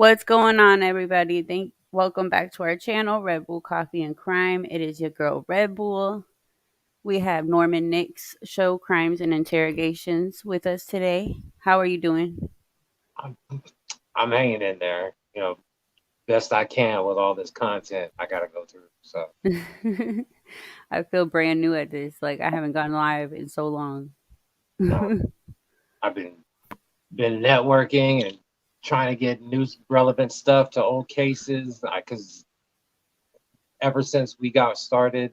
What's going on, everybody? Welcome back to our channel, Red Bull Coffee and Crime. It is your girl Red Bull. We have Norman Nick's show Crimes and Interrogations with us today. How are you doing? I'm, I'm hanging in there, best I can with all this content I gotta go through. So I feel brand new at this. Like I haven't gone live in so long. no, I've been networking and trying to get news relevant stuff to old cases. Because ever since we got started,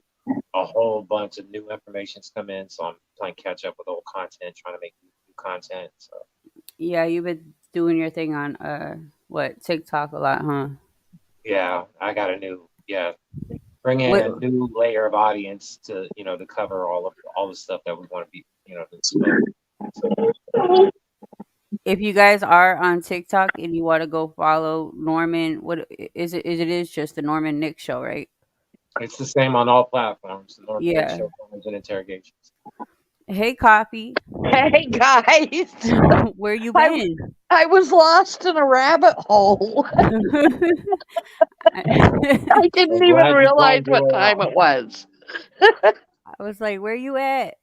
a whole bunch of new information's come in. So I'm playing catch up with old content, trying to make new content. So Yeah, you've been doing your thing on TikTok a lot, huh? yeah, I got bring in What a new layer of audience to cover all the stuff that we want to be to display. So, if you guys are on TikTok and you want to go follow Norman, what is it? It is just the Norman Nick show, right? it's the same on all platforms. The Norman Nick Yeah. Show, Crimes and Interrogations. Hey, Coffee. Hey guys, Where you I been? I was lost in a rabbit hole. I So didn't even glad you realize find your what way time out. it was. I was like, where you at?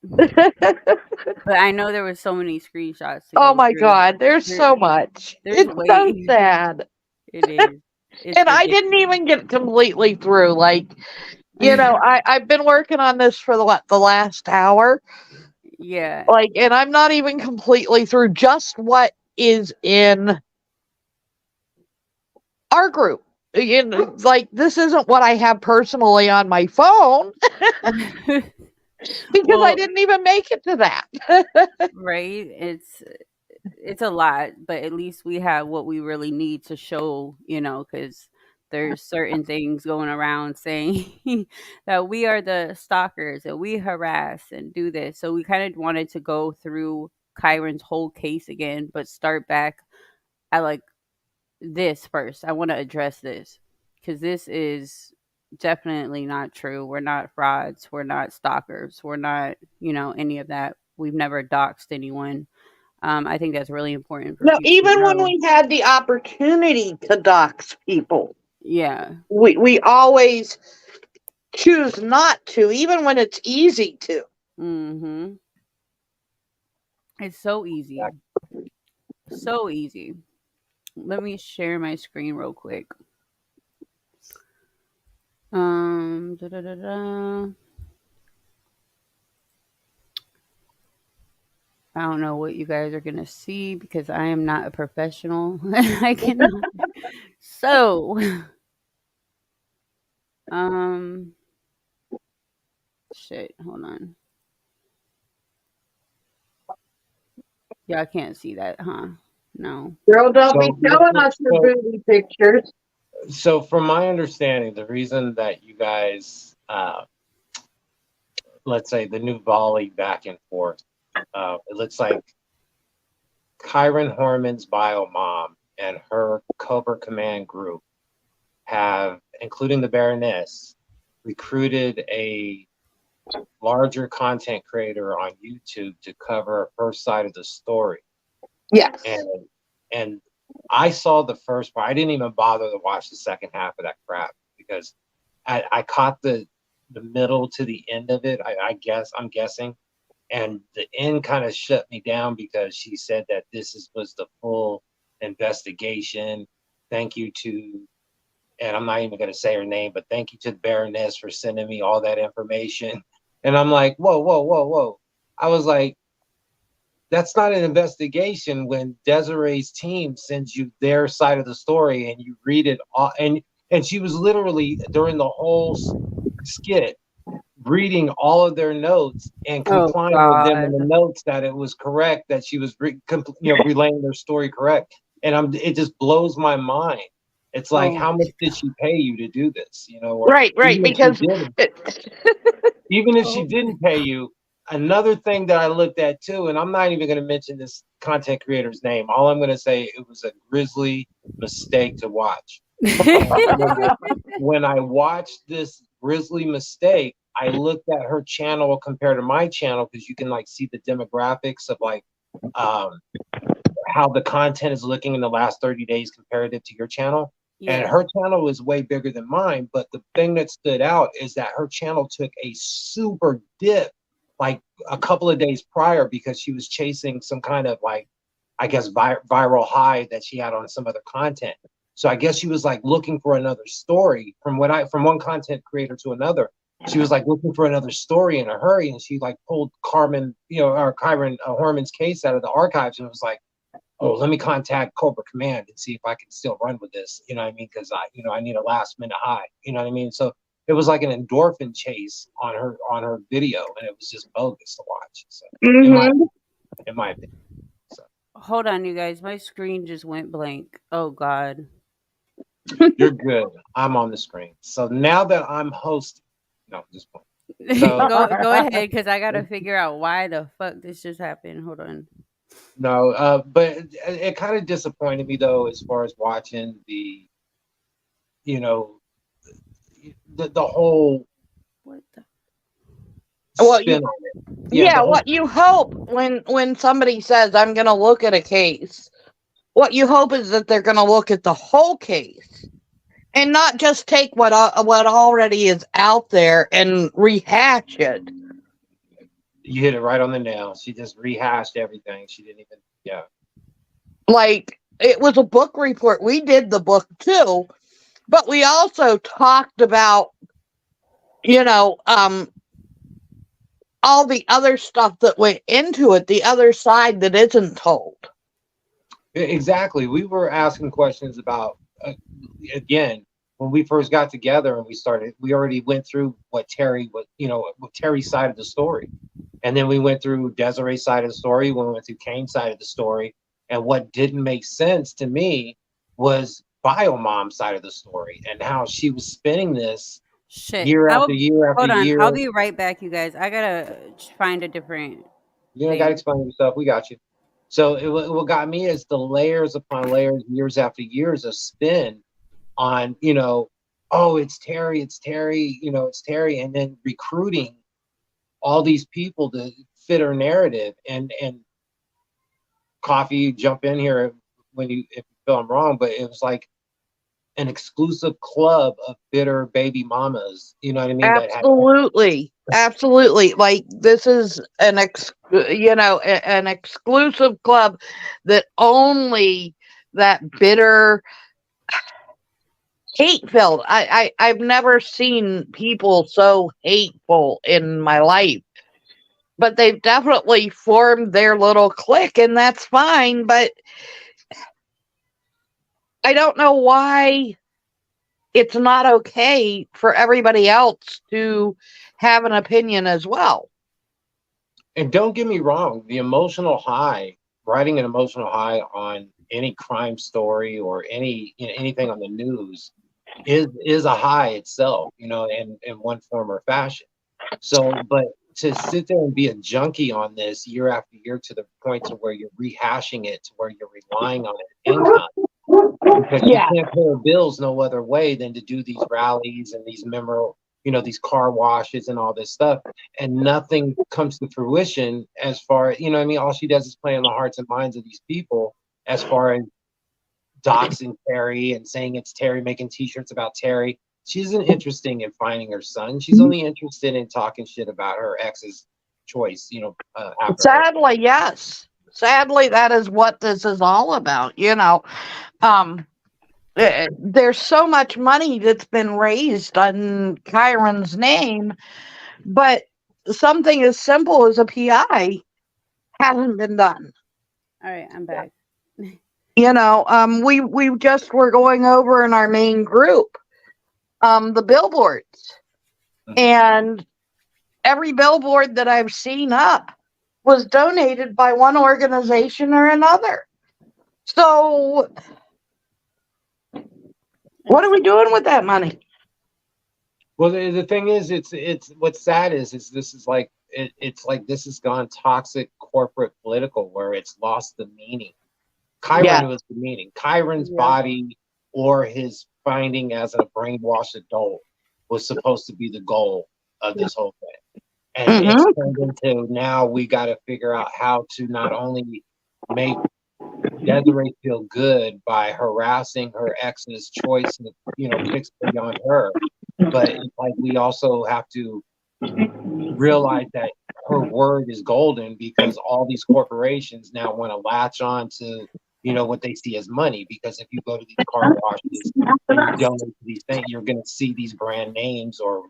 But I know there was so many screenshots to Oh go my through. god, there's There, so much. there's It's so way. sad. It is. It's And I didn't ridiculous. even get completely through. I've been working on this for the last hour. Yeah. And I'm not even completely through just what is in our group. This isn't what I have personally on my phone because I Well, didn't even make it to that. right. It's a lot, but at least we have what we really need to show, because there's certain things going around saying that we are the stalkers and we harass and do this. So we kind of wanted to go through Kyron's whole case again, but start back at like this first. I want to address this because this is definitely not true. We're not frauds. We're not stalkers. We're not, any of that. We've never doxed anyone. I think that's really important for No, people to even when know. we had the opportunity to dox people, Yeah. we always choose not to, even when it's easy to. Mhm. It's so easy. So easy. Let me share my screen real quick. Da-da-da-da. I don't know what you guys are gonna see because I am not a professional. I cannot. So, um, shit. Hold on. Y'all can't see that, huh? No. Girl, don't be So, showing us your so, booty pictures. so from my understanding, the reason that you guys, let's say the new volley back and forth, it looks like KYRON Horman's bio mom and her Cobra Command group have, including the Baroness, recruited a larger content creator on YouTube to cover her side of the story. Yes. And I saw the first part. I didn't even bother to watch the second half of that crap because I caught the middle to the end of it. I'm guessing, and the end kind of shut me down because she said that was the full investigation. Thank you to, and I'm not even going to say her name, but thank you to the Baroness for sending me all that information. And I'm like, whoa, whoa, whoa, whoa. I was like, that's not an investigation when Desiree's team sends you their side of the story and you read it all. And she was literally during the whole skit reading all of their notes and Oh complying with them in God. the notes that it was correct, that she was relaying their story correct. And it just blows my mind. It's like, Oh. how much did she pay you to do this? Or Right, even if she because didn't, it, even if she Oh. didn't pay you, another thing that I looked at too, and I'm not even going to mention this content creator's name. All I'm going to say, it was a grizzly mistake to watch. When I watched this grizzly mistake, I looked at her channel compared to my channel because you can like see the demographics of like how the content is looking in the last 30 days comparative to your channel. And Yeah. her channel was way bigger than mine, but the thing that stood out is that her channel took a super dip like a couple of days prior because she was chasing some kind of like, I guess, viral high that she had on some other content. So I guess she was like looking for another story from one content creator to another. She was like looking for another story in a hurry, and she like pulled KYRON Horman's case out of the archives and was like, oh, let me contact Cobra Command and see if I can still run with this. You know what I mean? Because I need a last minute high. You know what I mean? So it was like an endorphin chase on her video, and it was just bogus to watch. So Mm-hmm. in my opinion. So Hold on, you guys. My screen just went blank. Oh God. you're good. I'm on the screen. So now that I'm hosting, no, just playing. So Go ahead, because I gotta figure out why the fuck this just happened. Hold on. no, but it kind of disappointed me though, as far as watching you know, the whole Well, spin on it. yeah, what you hope when somebody says, I'm going to look at a case, what you hope is that they're going to look at the whole case and not just take what already is out there and rehash it. You hit it right on the nail. She just rehashed everything. She didn't even, yeah. Like, it was a book report. We did the book too, but we also talked about, all the other stuff that went into it, the other side that isn't told. Exactly. We were asking questions about, again, when we first got together and we already went through what Terry's side of the story. And then we went through Desiree's side of the story, we went through Kane's side of the story. And what didn't make sense to me was Biomom's side of the story and how she was spinning this Shit. year after year after Hold on. year. I'll be right back, you guys. I gotta find a different You don't got to thing. explain yourself. We got you. So what got me is the layers upon layers, years after years of spin on, oh, it's Terry, it's Terry, it's Terry, and then recruiting all these people to fit her narrative. And Coffee, jump in here if you feel I'm wrong, but it was like an exclusive club of bitter baby mamas. You know what I mean? Absolutely. Like, this is an exclusive club that only that bitter, hate-filled. I've never seen people so hateful in my life. But they've definitely formed their little clique, and that's fine. But I don't know why it's not okay for everybody else to have an opinion as well. And don't get me wrong, the emotional high, writing an emotional high on any crime story or anything on the news is a high itself, in one form or fashion. So, but to sit there and be a junkie on this year after year to the point to where you're rehashing it, to where you're relying on it income, because you can't pay your bills no other way than to do these rallies and these these car washes and all this stuff, and nothing comes to fruition as far as, all she does is play in the hearts and minds of these people as far as doxing Terry and saying it's Terry, making t-shirts about Terry. She isn't interested in finding her son. She's only interested in talking shit about her ex's choice, after Sadly, her. Yes. Sadly, that is what this is all about. There's so much money that's been raised on KYRON's name, but something as simple as a PI hasn't been done. All right, I'm back. We just were going over in our main group the billboards, and every billboard that I've seen up was donated by one organization or another. So what are we doing with that money? Well, the thing is, it's what's sad is this is like it's like this has gone toxic corporate political, where it's lost the meaning. KYRON was the meaning. KYRON's body or his finding as a brainwashed adult was supposed to be the goal of this whole thing. And it's turned into, now we got to figure out how to not only make Desiree feel good by harassing her ex's choice of, fixing on her. But it's like we also have to realize that her word is golden, because all these corporations now want to latch on to, what they see as money. Because if you go to these car washes and you donate to these things, you're going to see these brand names or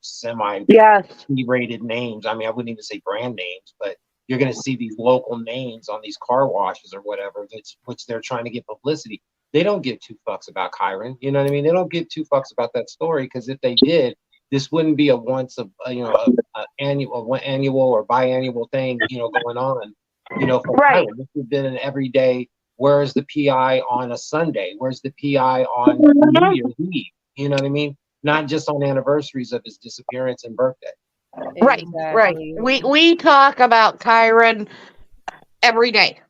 Yes. rated names. I mean, I wouldn't even say brand names, but you're going to see these local names on these car washes or whatever, which they're trying to get publicity. They don't give two fucks about KYRON. You know what I mean? They don't give two fucks about that story, because if they did, this wouldn't be a annual or biannual thing, going on, for Right. KYRON. This would have been an everyday. Where's the PI on a Sunday? Where's the PI on New Year's Eve? You know what I mean? Not just on anniversaries of his disappearance and birthday. Right. Exactly. We talk about KYRON every day.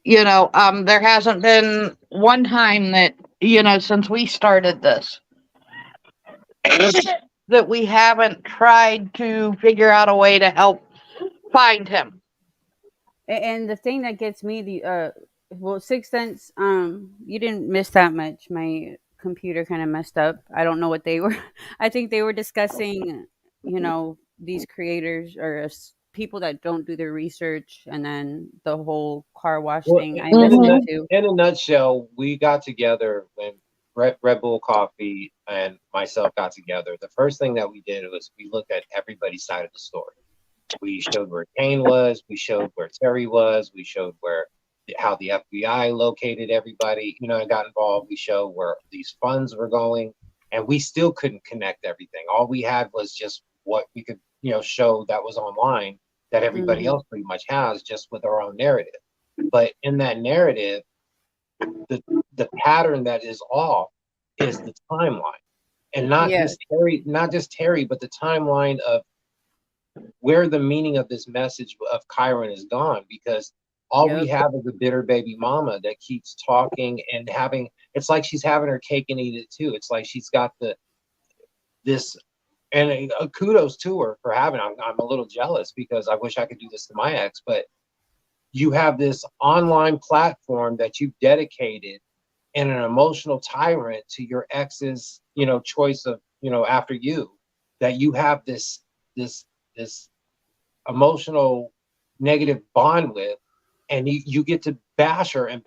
There hasn't been one time that, since we started this, that we haven't tried to figure out a way to help find him. And the thing that gets me, well, Sixth Sense, you didn't miss that much. My computer kind of messed up. I don't know what they were. I think they were discussing, these creators or people that don't do their research, and then the whole car wash Well, thing. I missed it too. in a nutshell, we got together when Red Bull Coffee and myself got together. The first thing that we did was we looked at everybody's side of the story. We showed where Kane was. We showed where Terry was. We showed how the FBI located everybody, and got involved. We showed where these funds were going, and we still couldn't connect everything. All we had was just what we could, show that was online that everybody else pretty much has, just with our own narrative. But in that narrative, the pattern that is off is the timeline, and not just Terry, but the timeline of where the meaning of this message of KYRON is gone, because all we have is a bitter baby mama that keeps talking and it's like she's having her cake and eat it too. It's like she's got this, and kudos to her for having. I'm a little jealous, because I wish I could do this to my ex, but you have this online platform that you've dedicated and an emotional tyrant to your ex's, choice of, after you, that you have this emotional negative bond with, and you get to bash her and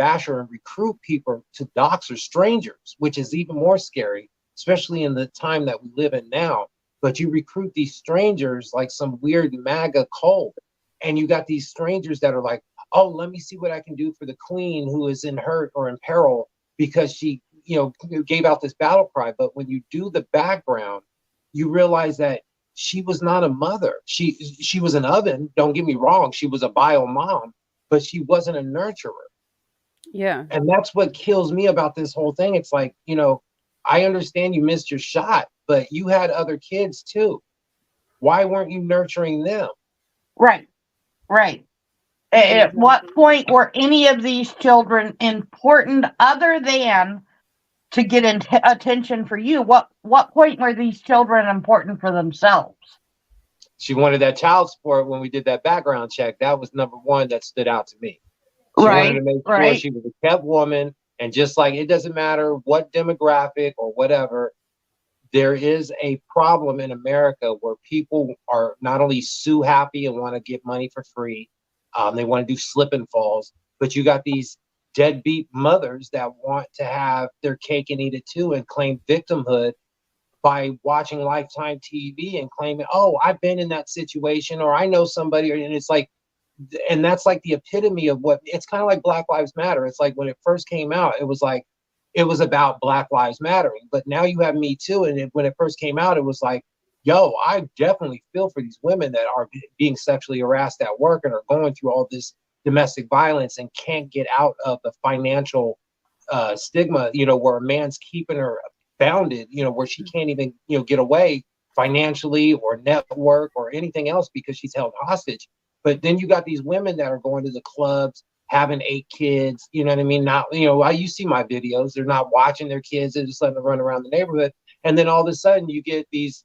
recruit people to dox or strangers, which is even more scary, especially in the time that we live in now. But you recruit these strangers like some weird MAGA cult, and you got these strangers that are like, oh, let me see what I can do for the queen who is in hurt or in peril because she, gave out this battle cry. But when you do the background, you realize that she was not a mother. She was an oven. Don't get me wrong. She was a bio mom, but she wasn't a nurturer. Yeah. And that's what kills me about this whole thing. It's like, I understand you missed your shot, but you had other kids too. Why weren't you nurturing them? Right. At what point were any of these children important other than to get attention for you? What point were these children important for themselves? She wanted that child support when we did that background check. That was number one that stood out to me. She wanted to make sure she was a kept woman. And just like it doesn't matter what demographic or whatever, there is a problem in America where people are not only sue happy and want to get money for free, they want to do slip and falls, but you got these deadbeat mothers that want to have their cake and eat it too and claim victimhood by watching Lifetime TV and claiming, oh, I've been in that situation, or I know somebody, and it's like, and that's like the epitome of what it's kind of like Black Lives Matter. It's like when it first came out, it was like, it was about Black Lives Mattering, but now you have Me Too. And when it first came out, it was like, yo, I definitely feel for these women that are being sexually harassed at work and are going through all this domestic violence and can't get out of the financial stigma, where a man's keeping her bounded, where she can't even, get away financially or network or anything else because she's held hostage. But then you got these women that are going to the clubs, having 8 kids, you know what I mean? Not, you see my videos, they're not watching their kids, they're just letting them run around the neighborhood. And then all of a sudden you get these,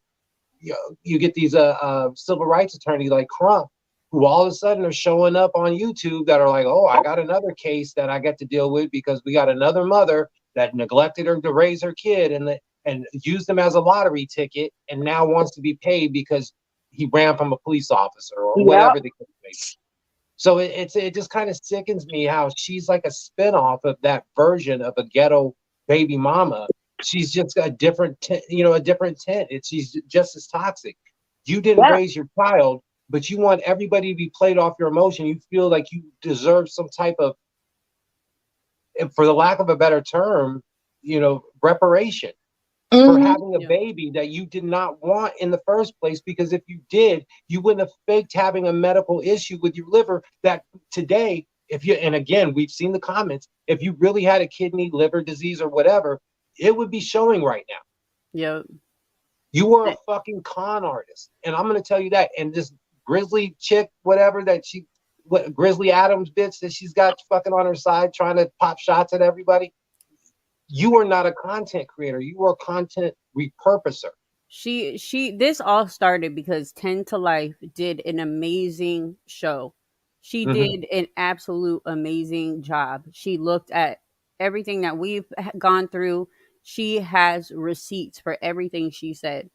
civil rights attorneys like Crump, who all of a sudden are showing up on YouTube that are like, oh, I got another case that I get to deal with because we got another mother that neglected her to raise her kid and used him as a lottery ticket and now wants to be paid because he ran from a police officer or whatever the case may be. So it just kind of sickens me how she's like a spinoff of that version of a ghetto baby mama. She's just a different tint. She's just as toxic. You didn't raise your child, but you want everybody to be played off your emotion. You feel like you deserve some type of, for the lack of a better term, reparation for having a baby that you did not want in the first place. Because if you did, you wouldn't have faked having a medical issue with your liver that today, and again, we've seen the comments, if you really had a kidney, liver disease or whatever, it would be showing right now. Yep. You were a fucking con artist. And I'm going to tell you that. And this grizzly chick, whatever Grizzly Adams bitch that she's got fucking on her side trying to pop shots at everybody. You are not a content creator. You are a content repurposer. This all started because 10 to Life did an amazing show. She did an absolute amazing job. She looked at everything that we've gone through. She has receipts for everything she said.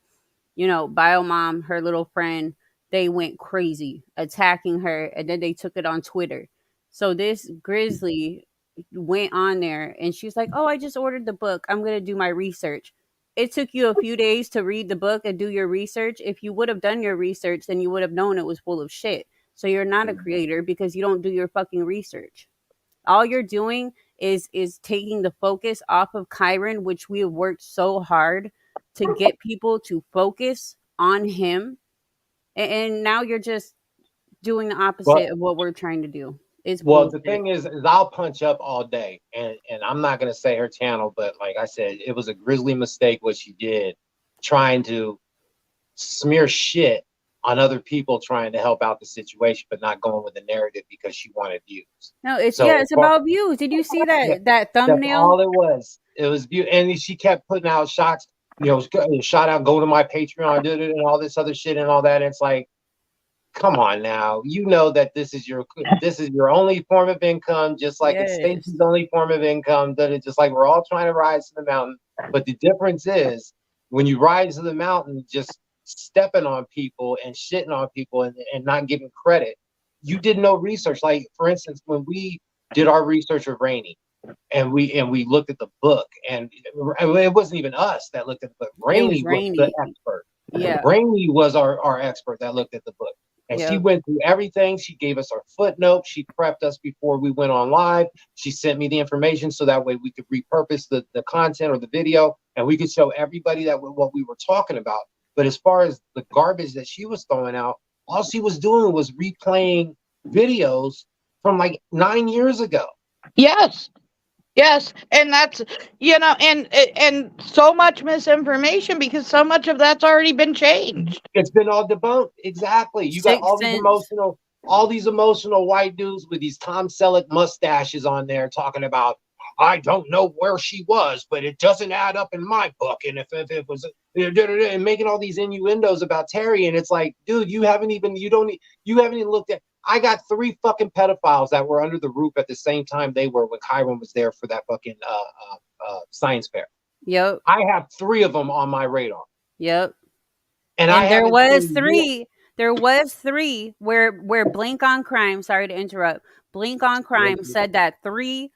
Biomom, her little friend, they went crazy attacking her, and then they took it on Twitter. So this Grizzly went on there and she's like, oh, I just ordered the book. I'm going to do my research. It took you a few days to read the book and do your research. If you would have done your research, then you would have known it was full of shit. So you're not a creator because you don't do your fucking research. All you're doing is taking the focus off of KYRON, which we have worked so hard to get people to focus on him. And now you're just doing the opposite of what we're trying to do. Well, the thing is I'll punch up all day, and I'm not going to say her channel, but like I said, it was a grisly mistake what she did, trying to smear shit on other people trying to help out the situation, but not going with the narrative because she wanted views. No, it's about views. Did you see that thumbnail? That's all it was. It was view, and she kept putting out shots. Shout out, go to my Patreon, and all this other shit and all that. And it's like, come on now, that this is your only form of income, just like it's Stacey's only form of income. That it's just like we're all trying to rise to the mountain. But the difference is when you rise to the mountain, just stepping on people and shitting on people and not giving credit. You did no research. Like for instance, when we did our research with Rainey and we looked at the book, and it wasn't even us that looked at the book. Rainey was the expert. Yeah, Rainey was our expert that looked at the book. And she went through everything. She gave us our footnotes. She prepped us before we went on live. She sent me the information so that way we could repurpose the content or the video, and we could show everybody that what we were talking about. But as far as the garbage that she was throwing out, all she was doing was replaying videos from like 9 years ago. Yes. And that's, and so much misinformation because so much of that's already been changed. It's been all debunked. Exactly. You got all these emotional white dudes with these Tom Selleck mustaches on there talking about, I don't know where she was, but it doesn't add up in my book. And if it was, and making all these innuendos about Terry, and it's like, dude, you haven't even looked at. I got 3 fucking pedophiles that were under the roof at the same time they were when KYRON was there for that fucking science fair. Yep. I have 3 of them on my radar. Yep. And there was 3. There was 3 where Blink on Crime. Sorry to interrupt. Blink on Crime said that 3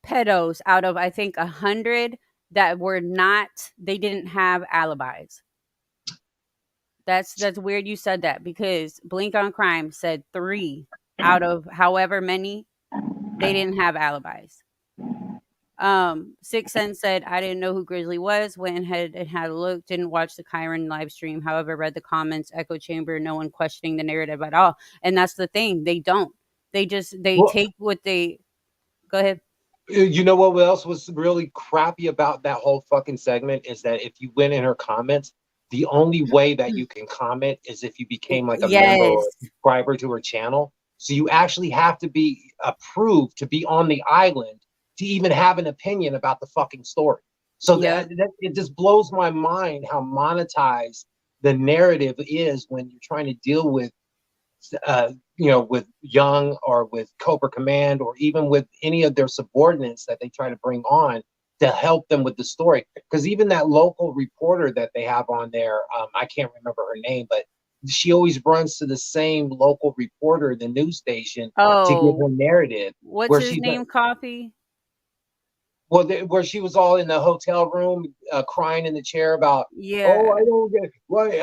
pedos out of I think 100 that were not. They didn't have alibis. That's weird you said that because Blink on Crime said 3 out of however many they didn't have alibis. 6 Cents said, I didn't know who Grizzly was, went ahead and had a look, didn't watch the KYRON live stream, however, read the comments, echo chamber, no one questioning the narrative at all. And that's the thing. They don't. They take what they... Go ahead. You know what else was really crappy about that whole fucking segment is that if you went in her comments, the only way that you can comment is if you became like a member or a subscriber to her channel. So you actually have to be approved to be on the island to even have an opinion about the fucking story. So that it just blows my mind how monetized the narrative is when you're trying to deal with with Young or with Cobra Command or even with any of their subordinates that they try to bring on to help them with the story. Because even that local reporter that they have on there, I can't remember her name, but she always runs to the same local reporter, the news station, to give her Oh, narrative. what's Where his she's name? Coffee? where she was all in the hotel room, crying in the chair about, oh, Yeah.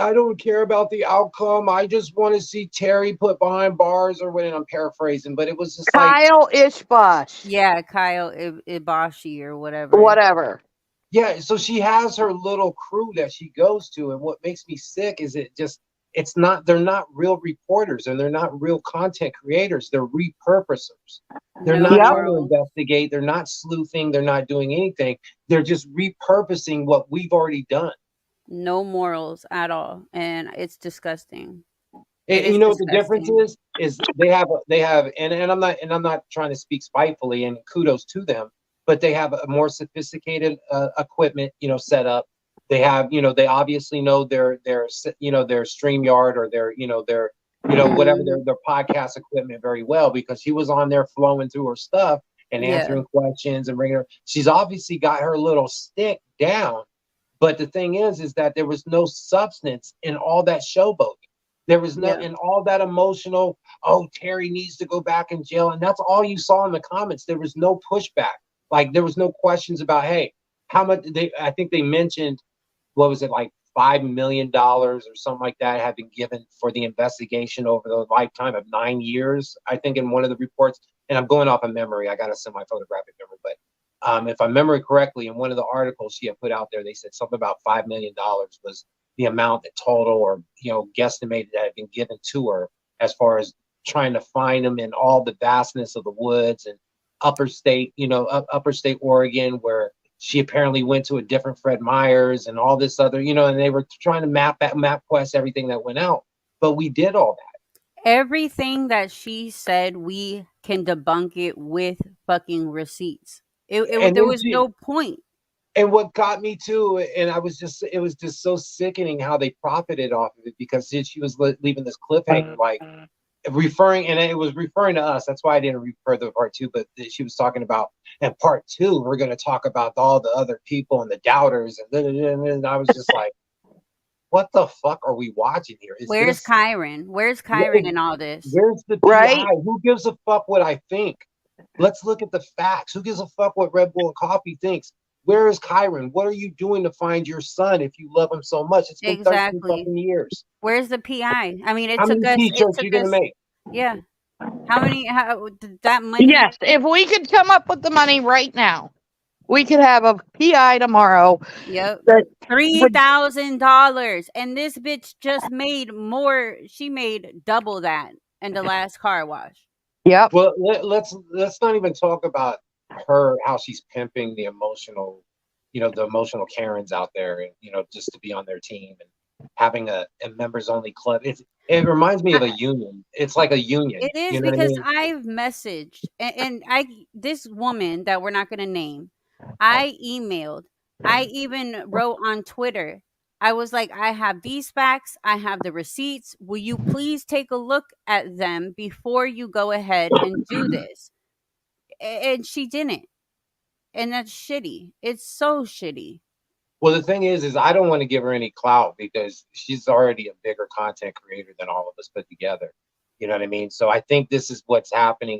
I don't care about the outcome. I just want to see Terry put behind bars, or when I'm paraphrasing, but it was just like, Kyle Ishbash, Yeah, Kyle Ibashi or whatever. whatever. yeah. So she has her little crew that she goes to, and what makes me sick is they're not real reporters and they're not real content creators. They're repurposers. They're No not Yep. trying to morals. investigate. They're not sleuthing. They're not doing anything. They're just repurposing what we've already done. No morals at all. And it's disgusting. It And is you know what the difference disgusting. is they have and I'm not trying to speak spitefully, and kudos to them, but they have a more sophisticated equipment, set up. They have, they obviously know their StreamYard or their whatever Hmm. their podcast equipment very well, because he was on there flowing through her stuff and Yeah. answering questions and bringing her. She's obviously got her little stick down, but the thing is that there was no substance in all that showboating. There was no, Yeah. in all that emotional, oh, Terry needs to go back in jail. And that's all you saw in the comments. There was no pushback. Like, there was no questions about, hey, how much I think they mentioned, what was it, like $5 million or something like that had been given for the investigation over the lifetime of 9 years, I think, in one of the reports. And I'm going off of memory. I got a semi-photographic memory, but if I remember correctly, in one of the articles she had put out there, they said something about $5 million was the amount that total, or guesstimated, that had been given to her, as far as trying to find them in all the vastness of the woods and upper state Oregon, where she apparently went to a different Fred Meyers and all this other, and they were trying to map quest everything that went out. But we did all that. Everything that she said, we can debunk it with fucking receipts. And There then was no point. and what got me too, and it was just so sickening how they profited off of it, because she was leaving this cliffhanger, like referring, and it was referring to us. That's why I didn't refer to part two, but she was talking about, in part two, we're going to talk about all the other people and the doubters, and I was just like, what the fuck are we watching here? Is Where's this, Kyron? Where's Kyron in all this? where's the Right? PI? Who gives a fuck what I think? Let's look at the facts. Who gives a fuck what Red Bull and Coffee thinks? Where is Kyron? What are you doing to find your son if you love him so much? It's been 13 Exactly. fucking years. Where's the PI? I mean, How many it t-shirts took you gonna us, make? yeah. How that money? Yes. If we could come up with the money right now, we could have a PI tomorrow Yep. that would. $3,000. And this bitch just made more. She made double that in the last car wash. Yep. Well, let's not even talk about her, how she's pimping the emotional Karens out there, and just to be on their team and having a members only club. It reminds me of a union. It's like a union. It is You know what I because mean? I've messaged and this woman that we're not going to name, I emailed, I even wrote on Twitter. I was like, I have these facts, I have the receipts. Will you please take a look at them before you go ahead and do this? And she didn't. And that's shitty. It's so shitty. Well, the thing is I don't want to give her any clout, because she's already a bigger content creator than all of us put together. You know what I mean? So I think this is what's happening,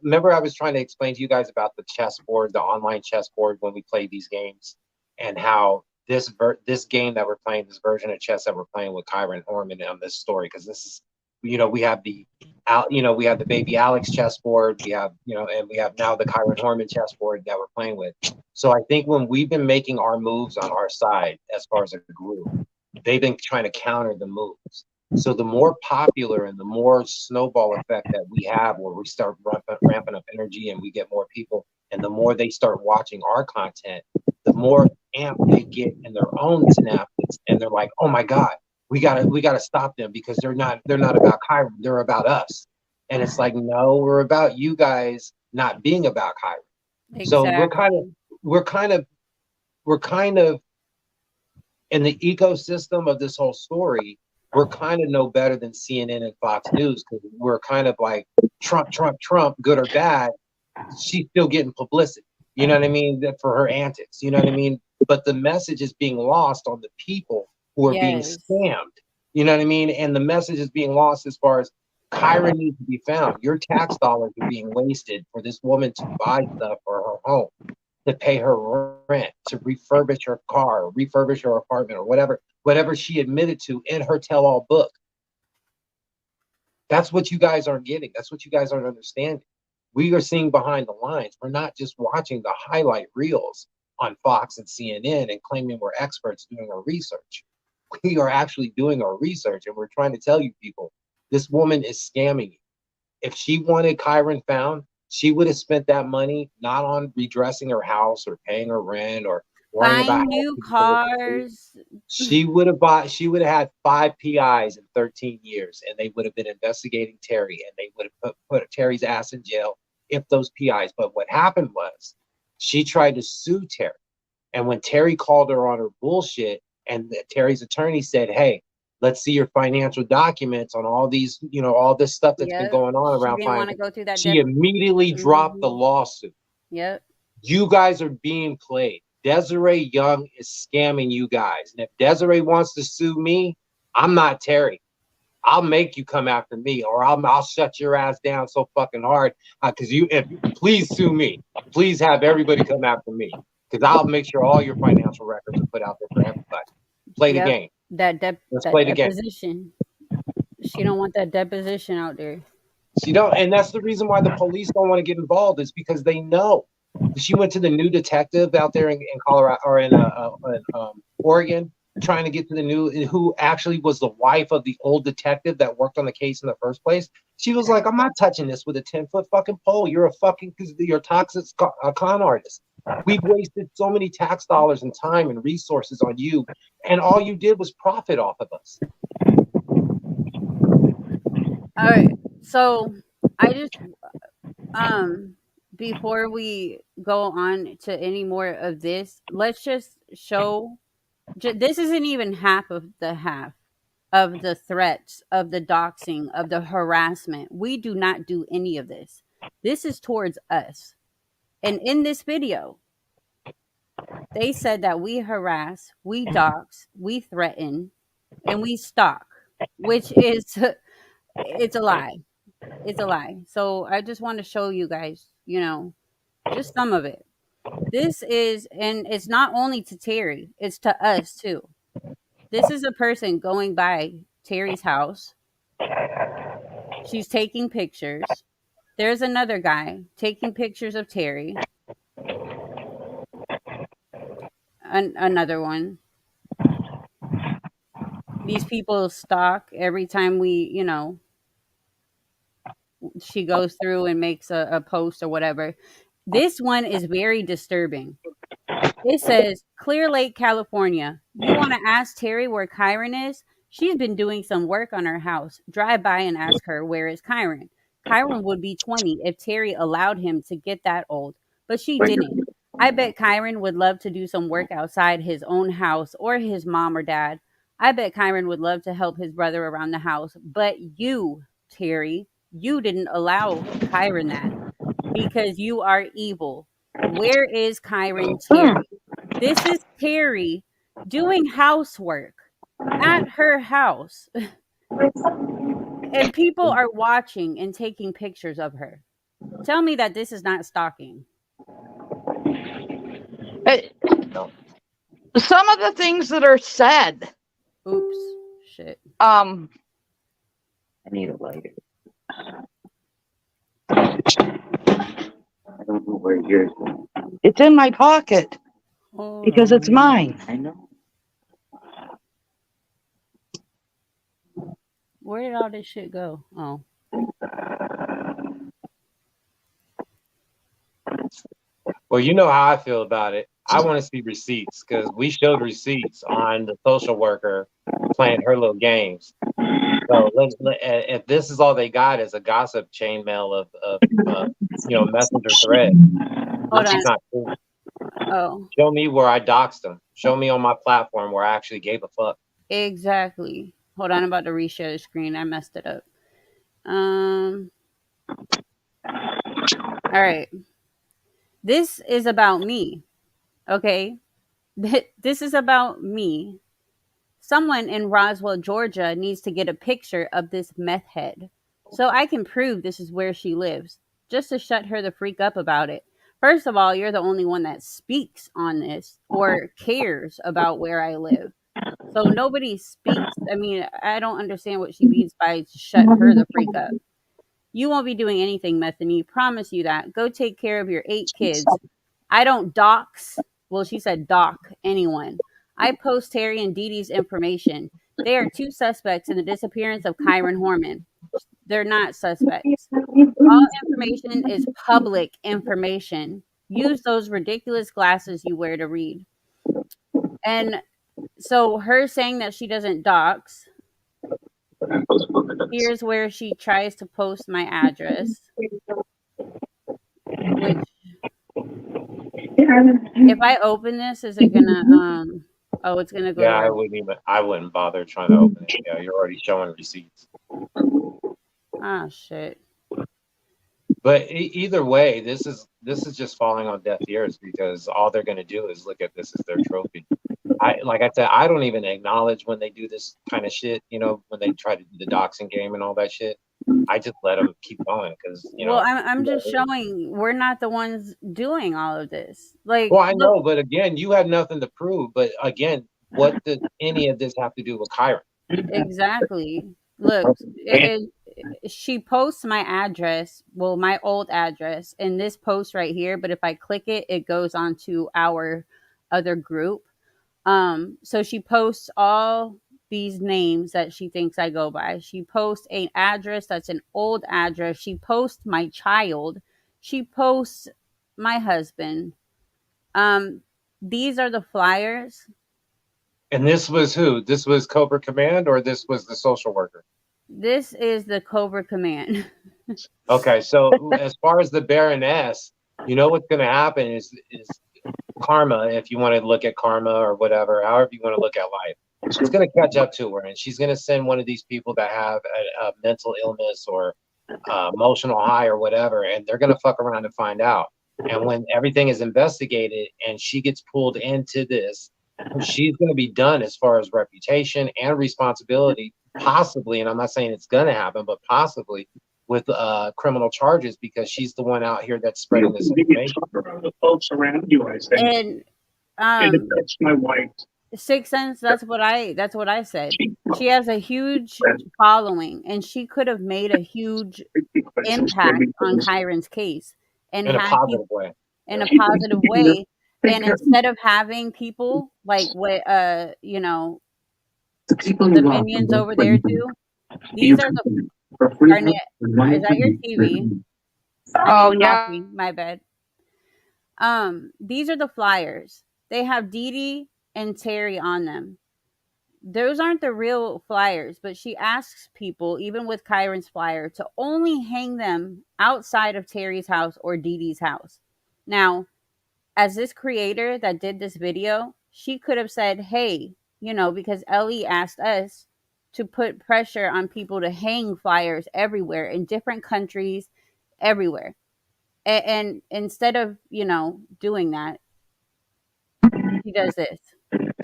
remember I was trying to explain to you guys about the chessboard, the online chessboard, when we play these games, and how this game that we're playing, this version of chess that we're playing with KYRON HORMAN on this story, because this is, we have we have the baby Alex chessboard, and we have now the KYRON HORMAN chessboard that we're playing with. So I think when we've been making our moves on our side, as far as a group, they've been trying to counter the moves. So the more popular and the more snowball effect that we have, where we start ramping up energy and we get more people, and the more they start watching our content, the more amped they get in their own synapses, and they're like, "Oh my God, we gotta stop them, because they're not about KYRON, they're about us." And it's like, no, we're about you guys not being about KYRON. So Exactly. we're kind of in the ecosystem of this whole story. we're kind of no better than CNN and Fox News, because we're kind of like Trump, Trump, Trump, good or bad. She's still getting publicity. You know what I mean? For her antics. You know what I mean? But the message is being lost on the people who are being Yes. scammed. You know what I mean? And the message is being lost as far as KYRON needs to be found. Your tax dollars are being wasted for this woman to buy stuff for her home, to pay her rent, to refurbish her car, refurbish her apartment, or whatever she admitted to in her tell-all book. That's what you guys aren't getting. That's what you guys aren't understanding. We are seeing behind the lines. We're not just watching the highlight reels on Fox and CNN and claiming we're experts doing our research. We are actually doing our research, and we're trying to tell you people, this woman is scamming you. If she wanted KYRON found, she would have spent that money not on redressing her house or paying her rent or worrying about Buying new cars. She would have had 5 PIs in 13 years, and they would have been investigating Terry, and they would have put Terry's ass in jail if those PIs. But what happened was she tried to sue Terry. And when Terry called her on her bullshit, and Terry's attorney said, hey, let's see your financial documents on all these, all this stuff that's been going on around She didn't want to finance, go through that. she immediately dropped the lawsuit. Yep. You guys are being played. Desiree Young is scamming you guys. And if Desiree wants to sue me, I'm not Terry. I'll make you come after me, or I'll shut your ass down so fucking hard. Because please sue me. Please have everybody come after me. Because I'll make sure all your financial records are put out there for everybody. Play the game. Let's play the deposition. Game. She don't want that deposition out there. She don't, and that's the reason why the police don't want to get involved, is because they know. She went to the new detective out there in Colorado, or in Oregon, trying to get to the new, who actually was the wife of the old detective that worked on the case in the first place. She was like, I'm not touching this with a 10-foot fucking pole. You're a toxic con artist. We've wasted so many tax dollars and time and resources on you, and all you did was profit off of us. All right. So I just, before we go on to any more of this, let's just show, this isn't even half of the threats, of the doxing, of the harassment. We do not do any of this. This is towards us. And in this video, they said that we harass, we dox, we threaten, and we stalk, which is, it's a lie. It's a lie. So I just want to show you guys, just some of it. This is, and it's not only to Terry, it's to us too. This is a person going by Terry's house. She's taking pictures. There's another guy taking pictures of Terry. Another one. These people stalk every time she goes through and makes a post or whatever. This one is very disturbing. It says, Clear Lake, California. You want to ask Terry where KYRON is? She's been doing some work on her house. Drive by and ask her, where is KYRON? KYRON would be 20 if Terry allowed him to get that old, but she didn't. I bet KYRON would love to do some work outside his own house, or his mom or dad. I bet KYRON would love to help his brother around the house, but you, Terry, you didn't allow KYRON that because you are evil. Where is KYRON, Terry? This is Terry doing housework at her house. And people are watching and taking pictures of her. Tell me that this is not stalking. Some of the things that are said. Oops. Shit. I need a lighter. I don't know where yours is. It's in my pocket. Because it's mine. I know. Where did all this shit go? Oh. Well, you know how I feel about it. I want to see receipts, because we showed receipts on the social worker playing her little games. So if this is all they got is a gossip chainmail of messenger thread. Hold on. Oh. Show me where I doxed them. Show me on my platform where I actually gave a fuck. Exactly. Hold on, I'm about to reshare the screen. I messed it up. All right. This is about me. Okay. This is about me. Someone in Roswell, Georgia needs to get a picture of this meth head so I can prove this is where she lives, just to shut her the freak up about it. First of all, you're the only one that speaks on this or cares about where I live. So nobody speaks. I mean, I don't understand what she means by shut her the freak up. You won't be doing anything, Methany. Promise you that. Go take care of your 8 kids. I don't dox. Well, she said doc anyone. I post Terry and Dee Dee's information. They are 2 suspects in the disappearance of KYRON Horman. They're not suspects. All information is public information. Use those ridiculous glasses you wear to read. And so her saying that she doesn't dox, here's where she tries to post my address, which if I open this, is it gonna oh, it's gonna go Yeah, to I wouldn't bother trying to open it. Yeah, you're already showing receipts. ah shit. But either way, this is just falling on deaf ears because all they're going to do is look at this as their trophy. Like I said, I don't even acknowledge when they do this kind of shit. You know, when they try to do the doxing game and all that shit. I just let them keep going because Well, I'm just showing we're not the ones doing all of this. Like, well, I look, know, but again, you have nothing to prove. But again, what does any of this have to do with KYRON? exactly. Look, she posts my address, well, my old address, in this post right here. But if I click it, it goes on to our other group. So she posts all these names that she thinks I go by. She posts an address that's an old address. She posts my child. She posts my husband. Um, these are the flyers. And this was who? This was Cobra Command, or this was the social worker? This is the Cobra Command. Okay, so as far as the Baroness, you know what's going to happen is karma, if you want to look at karma or whatever, however you want to look at life, it's going to catch up to her, and she's going to send one of these people that have a mental illness or emotional high or whatever, and they're going to fuck around and find out. And when everything is investigated and she gets pulled into this, she's going to be done as far as reputation and responsibility, possibly, and I'm not saying it's going to happen, but possibly with criminal charges because she's the one out here that's spreading this information. The folks around you, I think. And That's my wife. Sixth Sense, that's what I said. She has a huge following, and she could have made a huge impact on KYRON's case and in a had positive way. In a positive way. And instead of having people like what you know, the minions over there do, these are the Garnet, is that your TV? Oh yeah. Coffee, my bad. These are the flyers. They have Dee Dee and Terry on them. Those aren't the real flyers, but she asks people, even with KYRON's flyer, to only hang them outside of Terry's house or Dee Dee's house. Now, as this creator that did this video, she could have said, hey, you know, because Ellie asked us to put pressure on people to hang flyers everywhere in different countries, everywhere. And instead of, you know, doing that, she does this.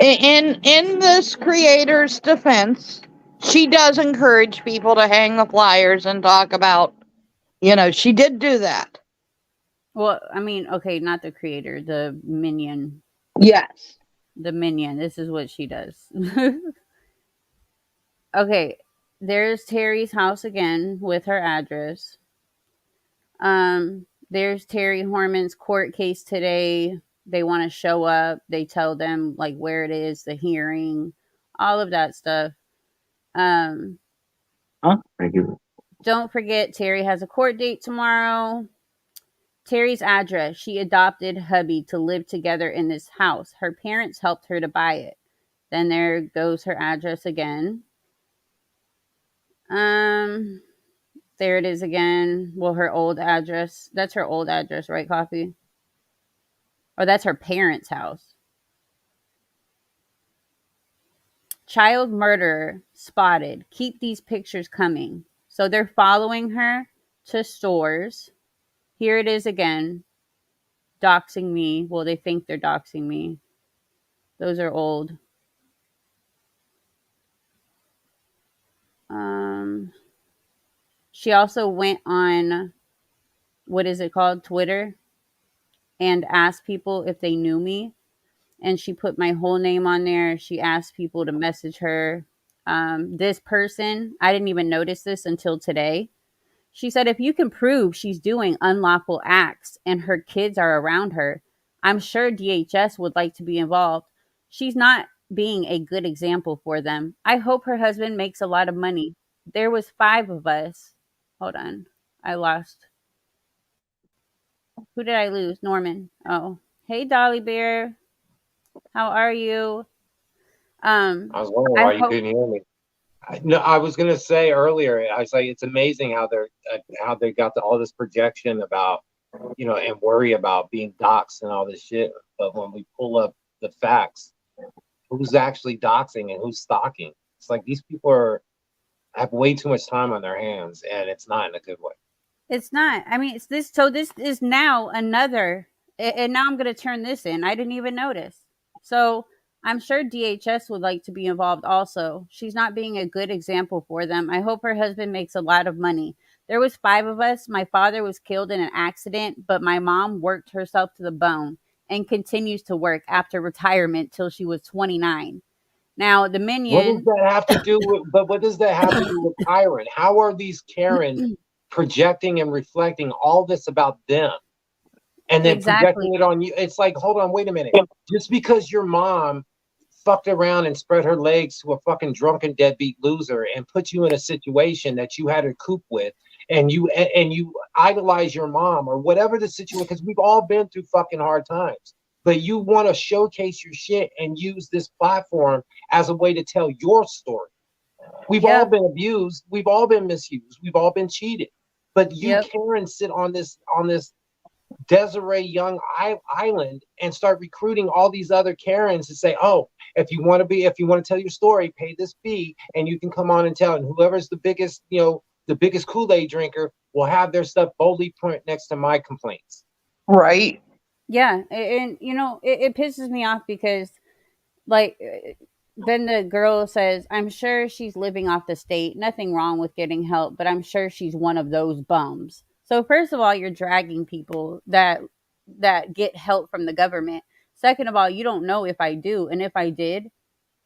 In this creator's defense, she does encourage people to hang the flyers and talk about, you know, she did do that. Well, I mean, okay, not the creator, the minion. Yes. The minion. This is what she does. Okay, there's Terry's house again with her address. There's Terry Horman's court case today. They want to show up. They tell them like where it is, the hearing, all of that stuff. Thank you. Don't forget, Terry has a court date tomorrow. Terry's address. She adopted hubby to live together in this house. Her parents helped her to buy it. Then there goes her address again. There it is again. Well, her old address. That's her old address, right, Coffee? Or that's her parents' house. Child murderer spotted. Keep these pictures coming. So they're following her to stores. Here it is again, doxing me. Well, they think they're doxing me. Those are old. She also went on, what is it called, Twitter, and asked people if they knew me. And she put my whole name on there. She asked people to message her. This person, I didn't even notice this until today. She said, if you can prove she's doing unlawful acts and her kids are around her, I'm sure DHS would like to be involved. She's not being a good example for them. I hope her husband makes a lot of money. There was 5 of us. Hold on. I lost. Who did I lose? Norman. Oh. Hey, Dolly Bear. How are you? I was wondering I why you hope couldn't hear me. No, I was gonna say earlier. I was like, it's amazing how they got all this projection about, and worry about being doxxed and all this shit. But when we pull up the facts, who's actually doxing and who's stalking? It's like these people have way too much time on their hands, and it's not in a good way. it's not. I mean, it's this. So this is now another, and now I'm going to turn this in. I didn't even notice. So I'm sure DHS would like to be involved also. She's not being a good example for them. I hope her husband makes a lot of money. There was 5 of us. My father was killed in an accident, but my mom worked herself to the bone and continues to work after retirement till she was 29. Now, the What does minion, that have to do with? But what does that have to do with Kyron? How are these Karens projecting and reflecting all this about them, and then exactly. projecting it on you? It's like, hold on, wait a minute. Just because your mom fucked around and spread her legs to a fucking drunken deadbeat loser and put you in a situation that you had to cope with, and you idolize your mom or whatever the situation, because we've all been through fucking hard times, but you want to showcase your shit and use this platform as a way to tell your story. We've all Yep. been abused, we've all been misused, we've all been cheated, but you Yep. Karen sit on this Desiree Young Island and start recruiting all these other Karens to say, oh, if you want to tell your story, pay this fee and you can come on and tell. And whoever's the biggest Kool-Aid drinker will have their stuff boldly put next to my complaints. Right. Yeah. And it pisses me off because, like, then the girl says, I'm sure she's living off the state. Nothing wrong with getting help, but I'm sure she's one of those bums. So first of all, you're dragging people that get help from the government. Second of all, you don't know if I do, and if I did,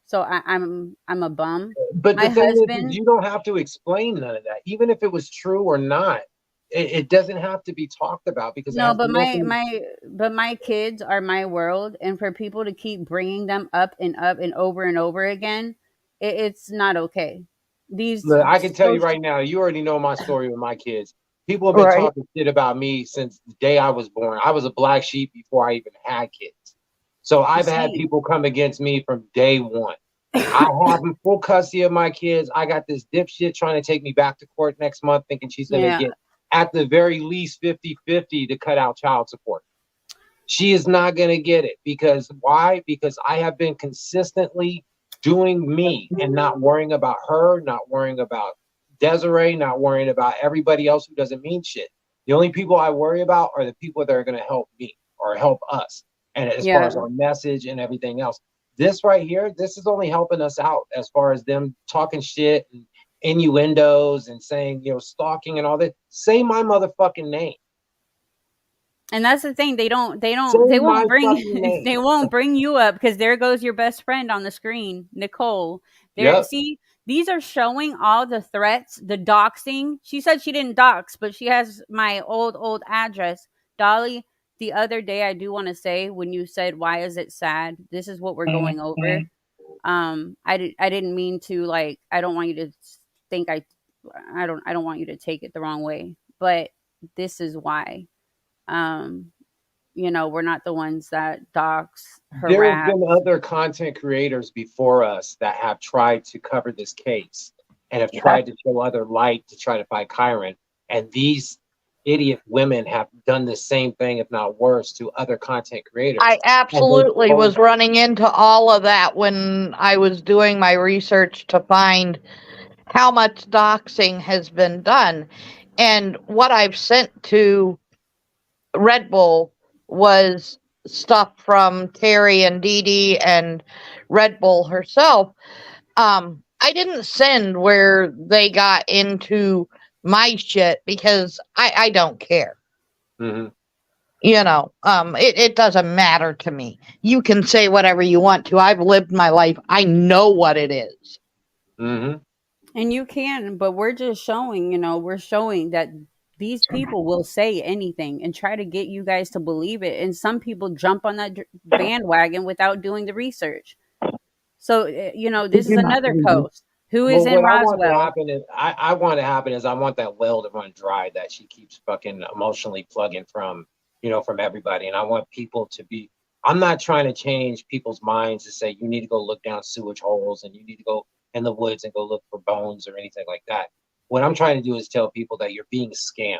so I'm a bum. But My the thing is, husband, you don't have to explain none of that. Even if it was true or not, it doesn't have to be talked about because it no, has but nothing. my kids are my world, and for people to keep bringing them up and over again, it's not okay. These Look, I can tell you social, right now, you already know my story with my kids. People have been Right. talking shit about me since the day I was born. I was a black sheep before I even had kids. So I've had same. people come against me from day one. I have full custody of my kids. I got this dipshit trying to take me back to court next month, thinking she's going to Yeah, get at the very least 50-50 to cut out child support. She is not going to get it because why? Because I have been consistently doing me and not worrying about her, not worrying about Desiree, not worrying about everybody else who doesn't mean shit. The only people I worry about are the people that are going to help me or help us. And as far as yeah. our message and everything else, this right here, this is only helping us out as far as them talking shit and innuendos and saying, stalking and all that. Say my motherfucking name. And that's the thing. Say They my won't bring, fucking name. they won't bring you up because there goes your best friend on the screen, Nicole. There, Yep. see, these are showing all the threats, the doxing. She said she didn't dox, but she has my old address. Dolly, the other day, I do want to say when you said, why is it sad? This is what we're going over. I didn't mean to, like, I don't want you to think I don't want you to take it the wrong way, but this is why. Um, we're not the ones that dox, There have harass. been other content creators before us that have tried to cover this case and have Yeah. tried to show other light to try to fight Kyron. And these idiot women have done the same thing, if not worse, to other content creators. I absolutely was running into all of that when I was doing my research to find how much doxing has been done. And what I've sent to Red Bull was stuff from Terry and Dee Dee and Red Bull herself. I didn't send where they got into my shit because I don't care. Mm-hmm. You know, it doesn't matter to me. You can say whatever you want to. I've lived my life. I know what it is. Mm-hmm. And you can, but we're just showing, we're showing that these people will say anything and try to get you guys to believe it. And some people jump on that bandwagon without doing the research. So, this is another post. Who is Well, in what I want to Roswell? happen is, I want to happen is I want that well to run dry that she keeps fucking emotionally plugging from, from everybody. And I want people to be, I'm not trying to change people's minds to say, you need to go look down sewage holes and you need to go in the woods and go look for bones or anything like that. What I'm trying to do is tell people that you're being scammed.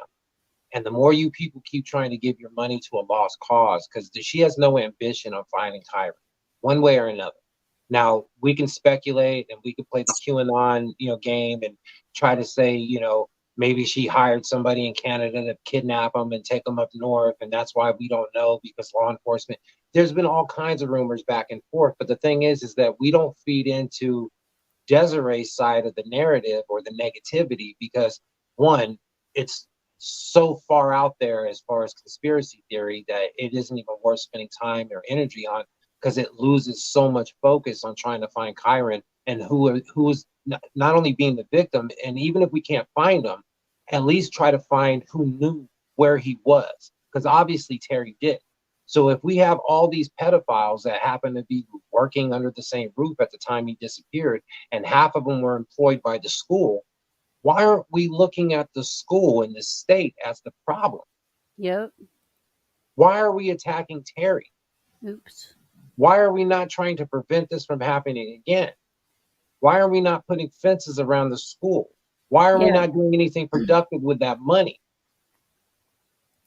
And the more you people keep trying to give your money to a lost cause, because she has no ambition on finding KYRON, one way or another. Now, we can speculate and we can play the QAnon, game and try to say, maybe she hired somebody in Canada to kidnap them and take them up north. And that's why we don't know, because law enforcement, there's been all kinds of rumors back and forth. But the thing is that we don't feed into Desiree's side of the narrative or the negativity because, one, it's so far out there as far as conspiracy theory that it isn't even worth spending time or energy on, because it loses so much focus on trying to find KYRON and who's not only being the victim, and even if we can't find him, at least try to find who knew where he was, because obviously Terry did. So if we have all these pedophiles that happen to be working under the same roof at the time he disappeared, and half of them were employed by the school, why aren't we looking at the school and the state as the problem? Yep. Why are we attacking Terry? Oops. Why are we not trying to prevent this from happening again? Why are we not putting fences around the school? Why are we not doing anything productive with that money?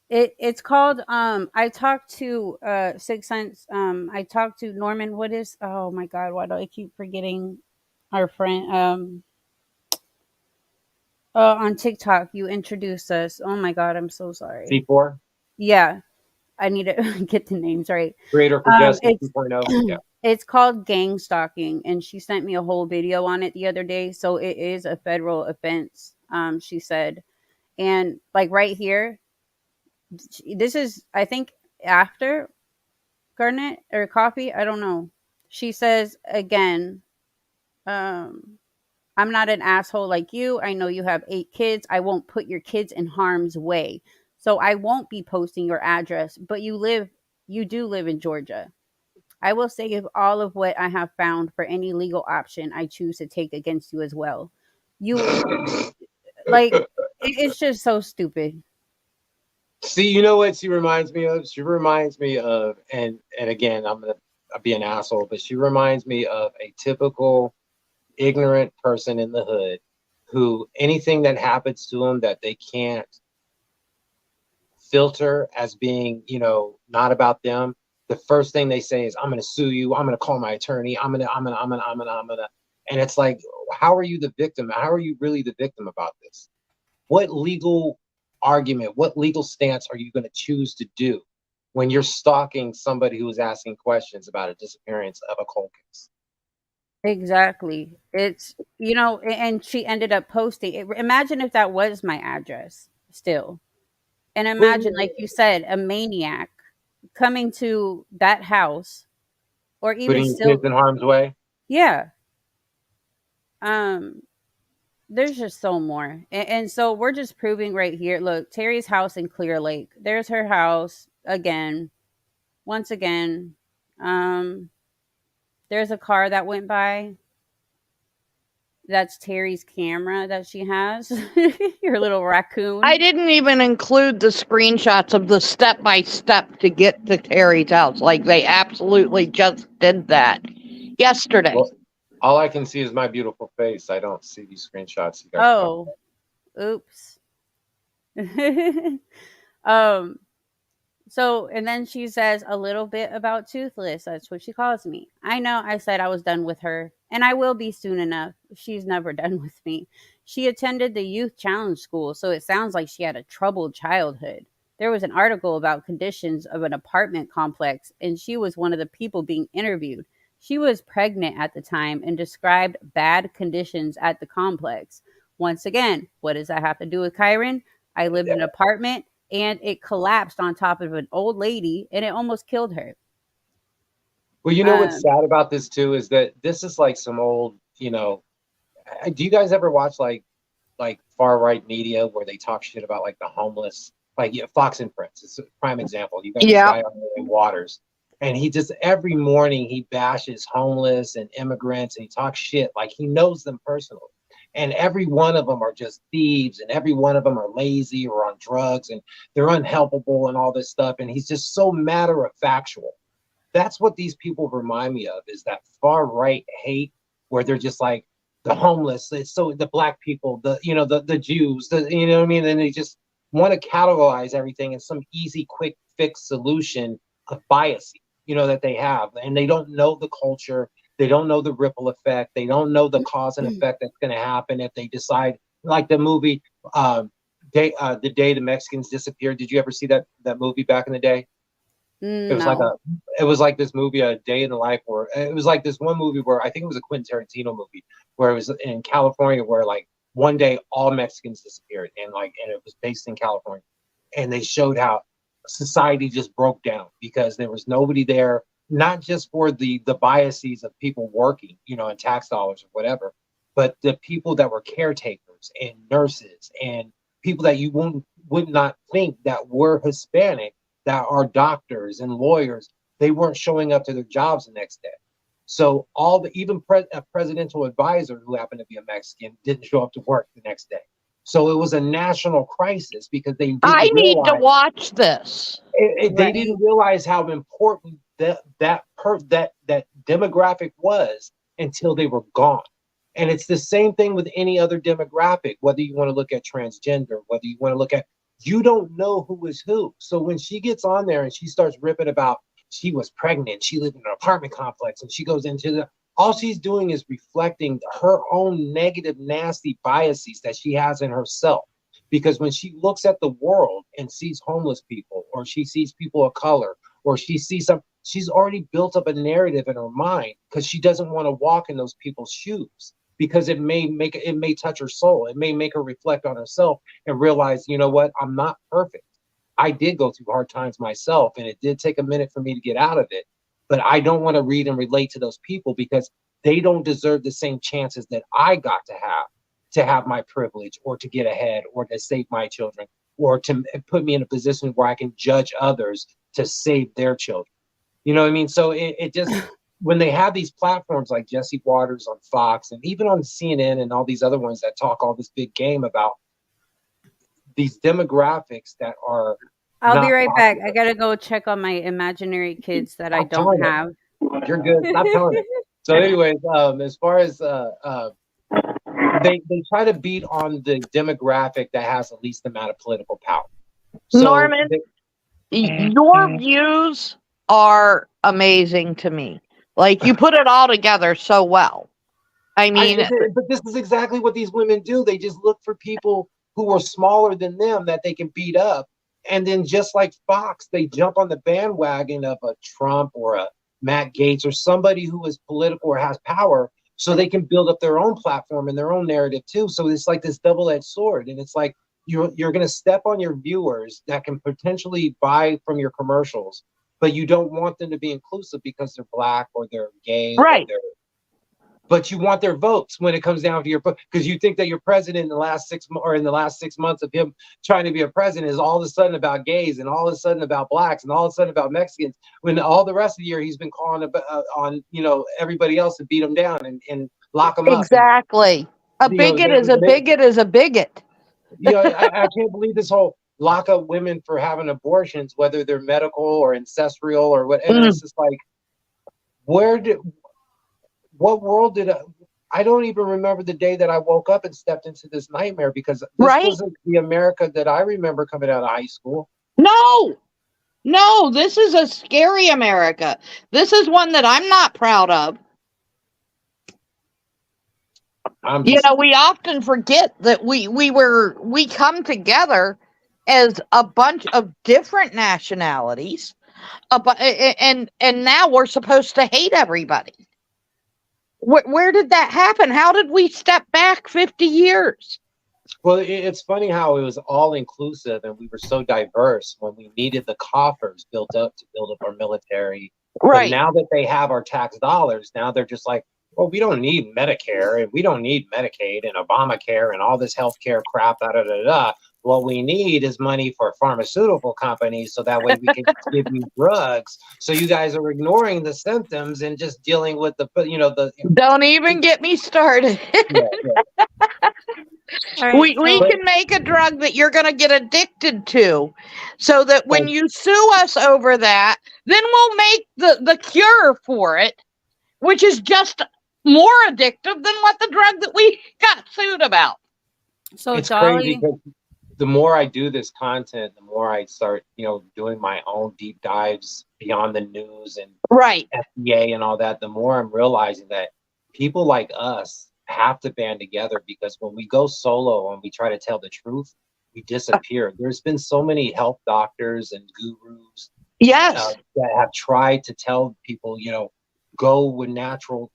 It's called I talked to Sixth Sense. I talked to Norman. What is, oh my god, why do I keep forgetting our friend on TikTok? You introduced us. Oh my god, I'm so sorry. C4? Yeah. I need to get the names right. Creator for Justice 2.0. Yeah. It's called gang stalking, and she sent me a whole video on it the other day. So it is a federal offense, she said. And like right here, this is, I think, after Garnet or Coffee. I don't know. She says again, I'm not an asshole like you. I know you have 8 kids. I won't put your kids in harm's way. So I won't be posting your address, but you do live in Georgia. I will save all of what I have found for any legal option I choose to take against you as well. You, like, it's just so stupid. See, you know what she reminds me of? She reminds me of, and again, I'm gonna be an asshole, but she reminds me of a typical ignorant person in the hood who anything that happens to them that they can't filter as being, not about them, the first thing they say is, I'm going to sue you. I'm going to call my attorney. I'm going to. And it's like, how are you the victim? How are you really the victim about this? What legal argument, what legal stance are you going to choose to do when you're stalking somebody who is asking questions about a disappearance of a cold case? Exactly. It's, and she ended up posting it. Imagine if that was my address still. And imagine, like you said, a maniac coming to that house, or even Putting still, kids in harm's way. yeah. There's just so more, and so we're just proving right here. Look, Terry's house in Clear Lake. There's her house again. Once again, there's a car that went by. That's Terry's camera that she has. Your little raccoon. I didn't even include the screenshots of the step-by-step to get to Terry's house. Like, they absolutely just did that yesterday. Well, all I can see is my beautiful face. I don't see these screenshots. Oh, oops. um, so, and then she says a little bit about Toothless. That's what she calls me. I know I said I was done with her, and I will be soon enough. She's never done with me. She attended the youth challenge school, so it sounds like she had a troubled childhood. There was an article about conditions of an apartment complex, and she was one of the people being interviewed. She was pregnant at the time and described bad conditions at the complex. Once again, what does that have to do with Kyron? I lived in an apartment and it collapsed on top of an old lady and it almost killed her. Well, you know what's sad about this too is that this is like some old, do you guys ever watch like far right media where they talk shit about like the homeless, like Fox and Friends? It's a prime example. You got this guy on there in Waters, and he just every morning he bashes homeless and immigrants, and he talks shit like he knows them personally. And every one of them are just thieves, and every one of them are lazy or on drugs, and they're unhelpable and all this stuff. And he's just so matter of factual. That's what these people remind me of, is that far right hate where they're just like the homeless, so the black people, the Jews, you know what I mean? And they just want to categorize everything in some easy, quick fix solution of bias, that they have. And they don't know the culture. They don't know the ripple effect. They don't know the cause and effect that's going to happen if they decide, like the movie, the Day the Mexicans Disappeared. Did you ever see that movie back in the day? It was No. it was like this movie, A Day in the Life, where it was like this one movie where I think it was a Quentin Tarantino movie where it was in California where like one day all Mexicans disappeared and it was based in California, and they showed how society just broke down because there was nobody there, not just for the biases of people working, and tax dollars or whatever, but the people that were caretakers and nurses and people that you would not think that were Hispanic, that are doctors and lawyers, they weren't showing up to their jobs the next day. So even a presidential advisor who happened to be a Mexican didn't show up to work the next day. So it was a national crisis because they didn't need to watch this. They didn't realize how important that demographic was until they were gone. And it's the same thing with any other demographic, whether you want to look at transgender, whether you want to look at, you don't know who is who. So when she gets on there and she starts ripping about she was pregnant, she lived in an apartment complex, and she goes into all she's doing is reflecting her own negative, nasty biases that she has in herself. Because when she looks at the world and sees homeless people, or she sees people of color, or she sees she's already built up a narrative in her mind because she doesn't want to walk in those people's shoes. Because it may touch her soul. It may make her reflect on herself and realize, you know what, I'm not perfect. I did go through hard times myself, and it did take a minute for me to get out of it. But I don't want to read and relate to those people because they don't deserve the same chances that I got to have my privilege, or to get ahead, or to save my children, or to put me in a position where I can judge others to save their children. You know what I mean? So it just... when they have these platforms like Jesse Waters on Fox and even on CNN and all these other ones that talk all this big game about these demographics that are... I'll be right back. I gotta go check on my imaginary kids that I don't have. You're good. Stop telling it. So anyways, as far as they try to beat on the demographic that has the least amount of political power. So Norman, your views are amazing to me. Like, you put it all together so well. I mean, but this is exactly what these women do. They just look for people who are smaller than them that they can beat up. And then just like Fox, they jump on the bandwagon of a Trump or a Matt Gaetz or somebody who is political or has power, so they can build up their own platform and their own narrative too. So it's like this double-edged sword. And it's like you're going to step on your viewers that can potentially buy from your commercials, but you don't want them to be inclusive because they're black or they're gay. Right. But you want their votes when it comes down to your, because you think that your president in the last 6 months of him trying to be a president is all of a sudden about gays and all of a sudden about blacks and all of a sudden about Mexicans, when all the rest of the year he's been calling on everybody else to beat them down and lock them up. Exactly. A bigot is a bigot is a bigot. I can't believe this whole lock up women for having abortions, whether they're medical or ancestral or what. And it's just like, what world did I don't even remember the day that I woke up and stepped into this nightmare, because this Right? wasn't the America that I remember coming out of high school. No, no, this is a scary America. This is one that I'm not proud of. We often forget that we come together as a bunch of different nationalities, and now we're supposed to hate everybody. Where did that happen? How did we step back 50 years? Well, it's funny how it was all inclusive and we were so diverse when we needed the coffers built up to build up our military. Right. But now that they have our tax dollars, now they're just like, well, we don't need Medicare and we don't need Medicaid and Obamacare and all this healthcare crap. Da, da, da, da. What we need is money for pharmaceutical companies, so that way we can give you drugs. So you guys are ignoring the symptoms and just dealing with Don't even get me started. Right, we can make a drug that you're going to get addicted to, so that when you sue us over that, then we'll make the cure for it, which is just more addictive than what the drug that we got sued about. So it's Dolly, crazy because the more I do this content, the more I start, doing my own deep dives beyond the news and right, FDA and all that, the more I'm realizing that people like us have to band together, because when we go solo and we try to tell the truth, we disappear. There's been so many health doctors and gurus yes, that have tried to tell people, go with natural,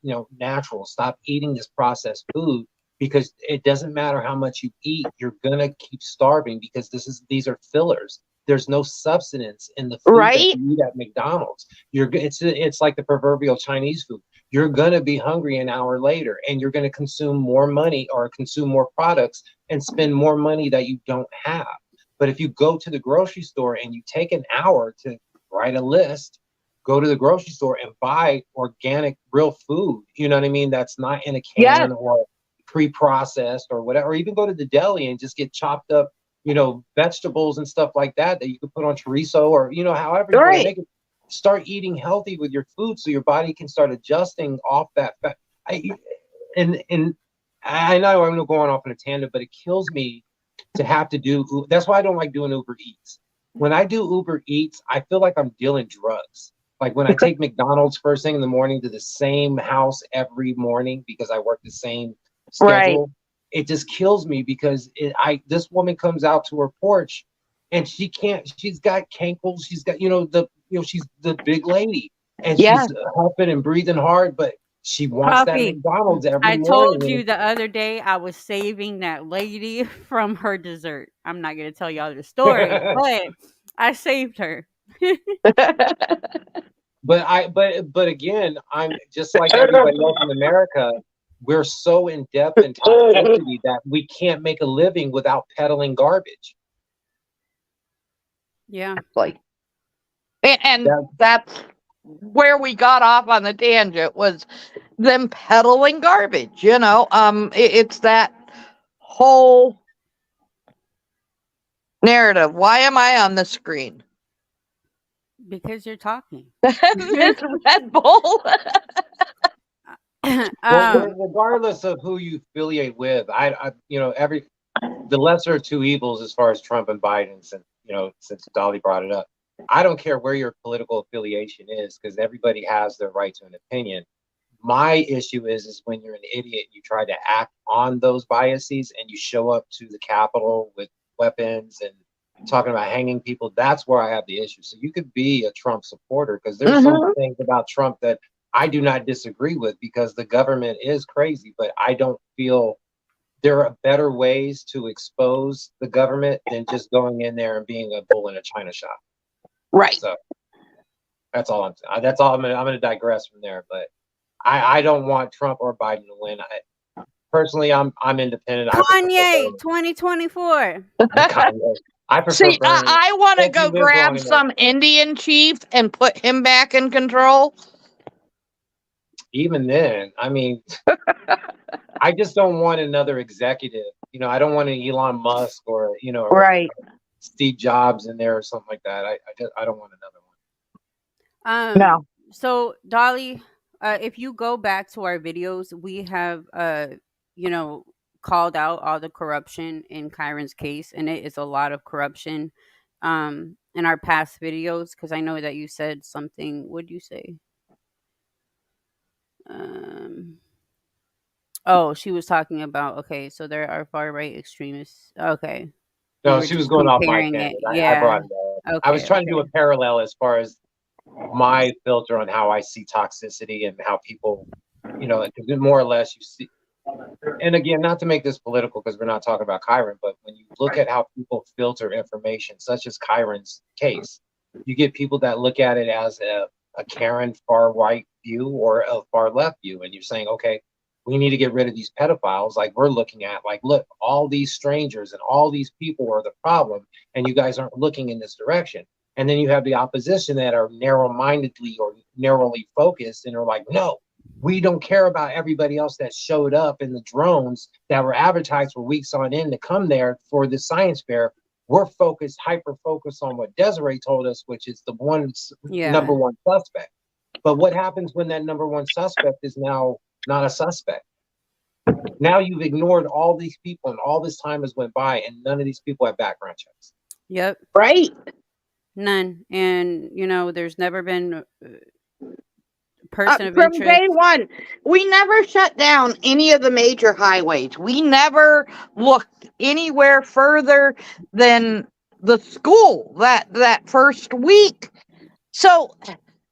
stop eating this processed food, because it doesn't matter how much you eat, you're gonna keep starving, because these are fillers. There's no substance in the food that you eat at McDonald's. It's like the proverbial Chinese food. You're gonna be hungry an hour later, and you're gonna consume more money or consume more products and spend more money that you don't have. But if you go to the grocery store and you take an hour to write a list, go to the grocery store and buy organic, real food, you know what I mean? That's not in a can or pre-processed or whatever. Or even go to the deli and just get chopped up, vegetables and stuff like that you could put on chorizo, or however you want to make it. Start eating healthy with your food, so your body can start adjusting off that fat. I know I'm going off on a tangent, but it kills me to have to do. That's why I don't like doing Uber Eats. When I do Uber Eats, I feel like I'm dealing drugs. Like when I take McDonald's first thing in the morning to the same house every morning, because I work the same schedule, it just kills me, because this woman comes out to her porch and she's got cankles, she's got she's the big lady, and she's huffing and breathing hard, but she wants that McDonald's every morning. I told you the other day I was saving that lady from her dessert. I'm not going to tell y'all the story, but I saved her. But again, I'm just like everybody else in America. We're so in depth in toxicity that we can't make a living without peddling garbage. Yeah. And that's where we got off on the tangent, was them peddling garbage. It's that whole narrative. Why am I on the screen? Because you're talking. It's Red Bull. Regardless of who you affiliate with, the lesser of two evils as far as Trump and Biden, since Dolly brought it up. I don't care where your political affiliation is, because everybody has their right to an opinion. My issue is when you're an idiot, you try to act on those biases and you show up to the Capitol with weapons and talking about hanging people. That's where I have the issue. So you could be a Trump supporter, because there's some things about Trump that I do not disagree with, because the government is crazy, but I don't feel there are better ways to expose the government than just going in there and being a bull in a china shop. Right. So that's all I'm going to digress from there, but I don't want Trump or Biden to win. Personally, I'm independent. Kanye 2024. I prefer See, I want to go grab some Indian chief and put him back in control. Even then, I mean, I just don't want another executive. I don't want an Elon Musk or Steve Jobs in there or something like that. I don't want another one. No. So Dolly, If you go back to our videos, we have, you know, called out all the corruption in Kyron's case, and it is a lot of corruption, in our past videos. Because I know that you said something. What'd you say? Um, oh, she was talking about, okay, so there are far right extremists. Okay, we No, were she was just going off my comparing it. tangent. I Yeah. brought it up. I was Okay. trying to do Okay. a parallel as far as my filter on how I see toxicity and how people, because more or less you see. And again, not to make this political because we're not talking about Kyron, but when you look at how people filter information, such as Kyron's case, you get people that look at it as a Karen far right view or a far left view, and you're saying, okay, we need to get rid of these pedophiles. Like we're looking at, like, look, all these strangers and all these people are the problem, and you guys aren't looking in this direction. And then you have the opposition that are narrow-mindedly or narrowly focused, and are like, no, we don't care about everybody else that showed up in the drones that were advertised for weeks on end to come there for the science fair. We're focused, hyper focused on what Desiree told us, which is the number Yeah. one suspect. But what happens when that number one suspect is now not a suspect? Now you've ignored all these people, and all this time has went by, and none of these people have background checks. Yep. Right. None. And there's never been person of From interest. day one, we never shut down any of the major highways. We never looked anywhere further than the school that first week. So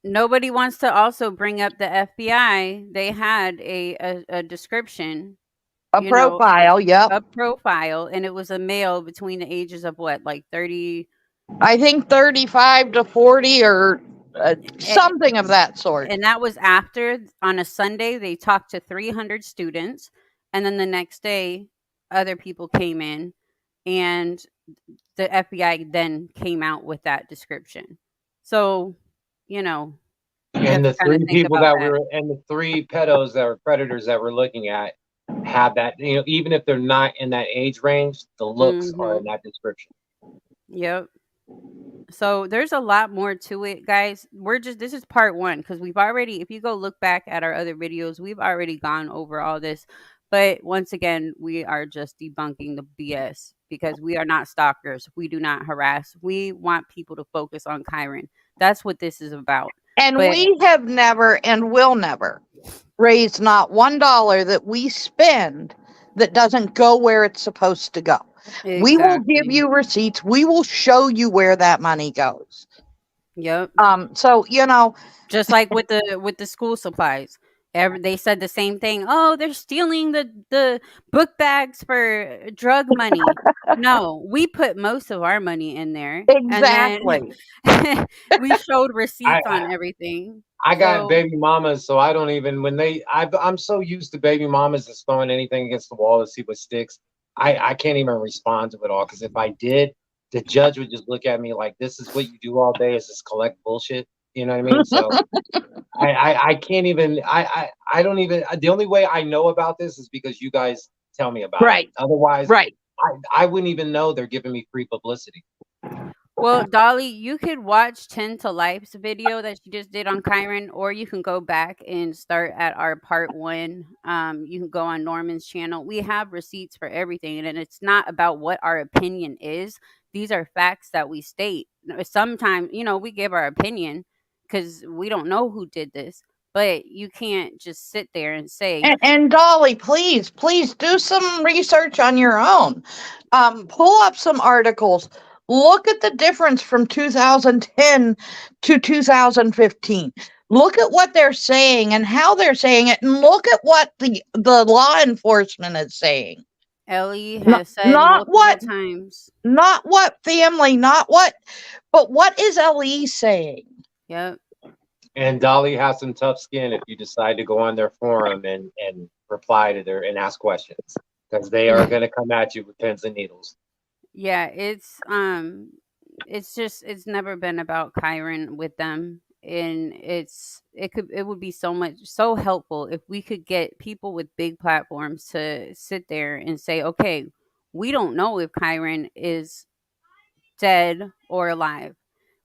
Nobody wants to also bring up the FBI. They had a description, a profile, yep. a profile, and it was a male between the ages of what, like 30, I think 35 to 40 or something of that sort. and that was after, on a Sunday, they talked to 300 students, and then the next day other people came in, and the FBI then came out with that description. So, you have And to the kind of three think people about that that. were, and the three pedos that were predators that we're looking at have that, even if they're not in that age range, the looks are in Mhm. that description. Yep. So there's a lot more to it, guys. This is part one, because we've already, if you go look back at our other videos, we've already gone over all this. But once again, we are just debunking the BS, because we are not stalkers. We do not harass. We want people to focus on Kyron. That's what this is about. And But we have never and will never raise not $1 that we spend that doesn't go where it's supposed to go. We will give exactly. you receipts. We will show you where that money goes. Yep. So Just like with the school supplies. They said the same thing. Oh, they're stealing the book bags for drug money. No, we put most of our money in there, and then exactly. we showed I receipts on everything. I got So baby mamas, so I don't even I'm so used to baby mamas just throwing anything against the wall to see what sticks. I can't even respond to it all because if I did, the judge would just look at me like this is what you do all day is just collect bullshit. You know what I mean? So I can't even I don't even the only way I know about this is because you guys tell me about it. Right. Otherwise, Right. I wouldn't even know they're giving me free publicity. well, Dolly, you could watch 10 to Life's video that she just did on Kyron, or you can go back and start at our part one. You can go on Norman's channel. We have receipts for everything, and it's not about what our opinion is. These are facts that we state. Sometimes, we give our opinion because we don't know who did this, but you can't just sit there and say, And Dolly, please do some research on your own. Pull up some articles. Look at the difference from 2010 to 2015. Look at what they're saying and how they're saying it, and look at what the law enforcement is saying. Ellie Not, has said not multiple what times. not what family, not what, but what is LE saying? Yep. And Dolly has some tough skin if you decide to go on their forum and reply to their and ask questions because they are going to come at you with pins and needles. Yeah, it's never been about Kyron with them, and it would be so helpful if we could get people with big platforms to sit there and say, okay, we don't know if Kyron is dead or alive.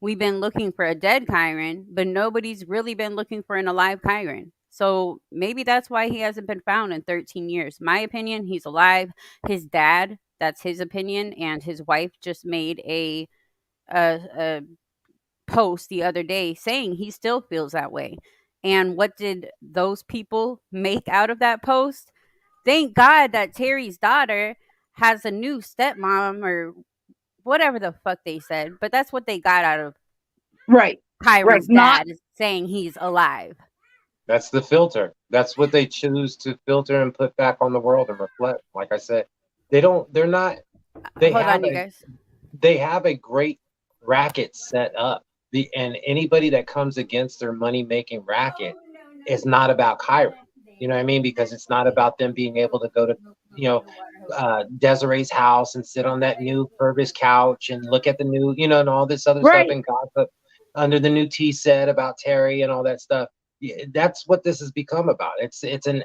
We've been looking for a dead Kyron, but nobody's really been looking for an alive Kyron. So maybe that's why he hasn't been found in 13 years. My opinion, he's alive. His dad, that's his opinion, and his wife just made a post the other day saying he still feels that way. And what did those people make out of that post? Thank God that Terry's daughter has a new stepmom or whatever the fuck they said, but that's what they got out of Right. Right. Kyron's Not dad is saying he's alive. That's the filter. That's what they choose to filter and put back on the world and reflect. Like I said, they're not, they Hold have on, you guys. a great racket set up. And anybody that comes against their money making racket is not about Kyron. You know what I mean? Because it's not about them being able to go to, you know, Desiree's house and sit on that new Purvis couch and look at the new, you know, and all this other stuff right. and gossip under the new tea set about Terry and all that stuff. Yeah, that's what this has become about. It's an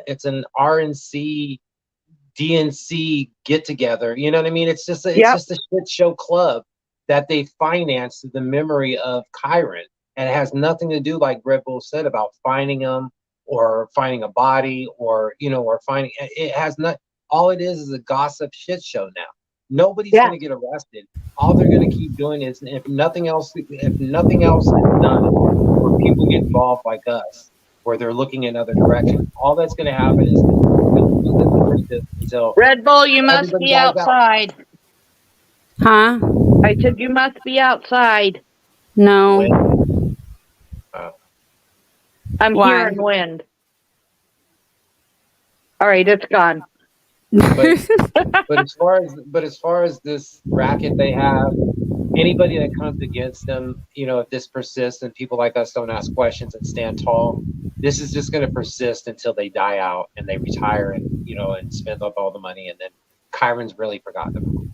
RNC DNC get together. You know what I mean? It's just Yep. a shit show club that they finance to the memory of Kyron, and it has nothing to do, like Red Bull said, about finding him or finding a body or or finding. It has not. All it is a gossip shit show now. Nobody's Yeah. going to get arrested. All they're going to keep doing is, if nothing else is done, where people get involved like us, where they're looking in other directions, all that's going to happen is until Red Bull, you must everybody be dies out. outside. Huh? I said you must be outside. No. When, I'm Why? hearing wind. All right, it's gone. but as far as this racket they have, anybody that comes against them, if this persists and people like us don't ask questions and stand tall, this is just going to persist until they die out and they retire and and spend up all the money, and then Kyron's really forgotten about.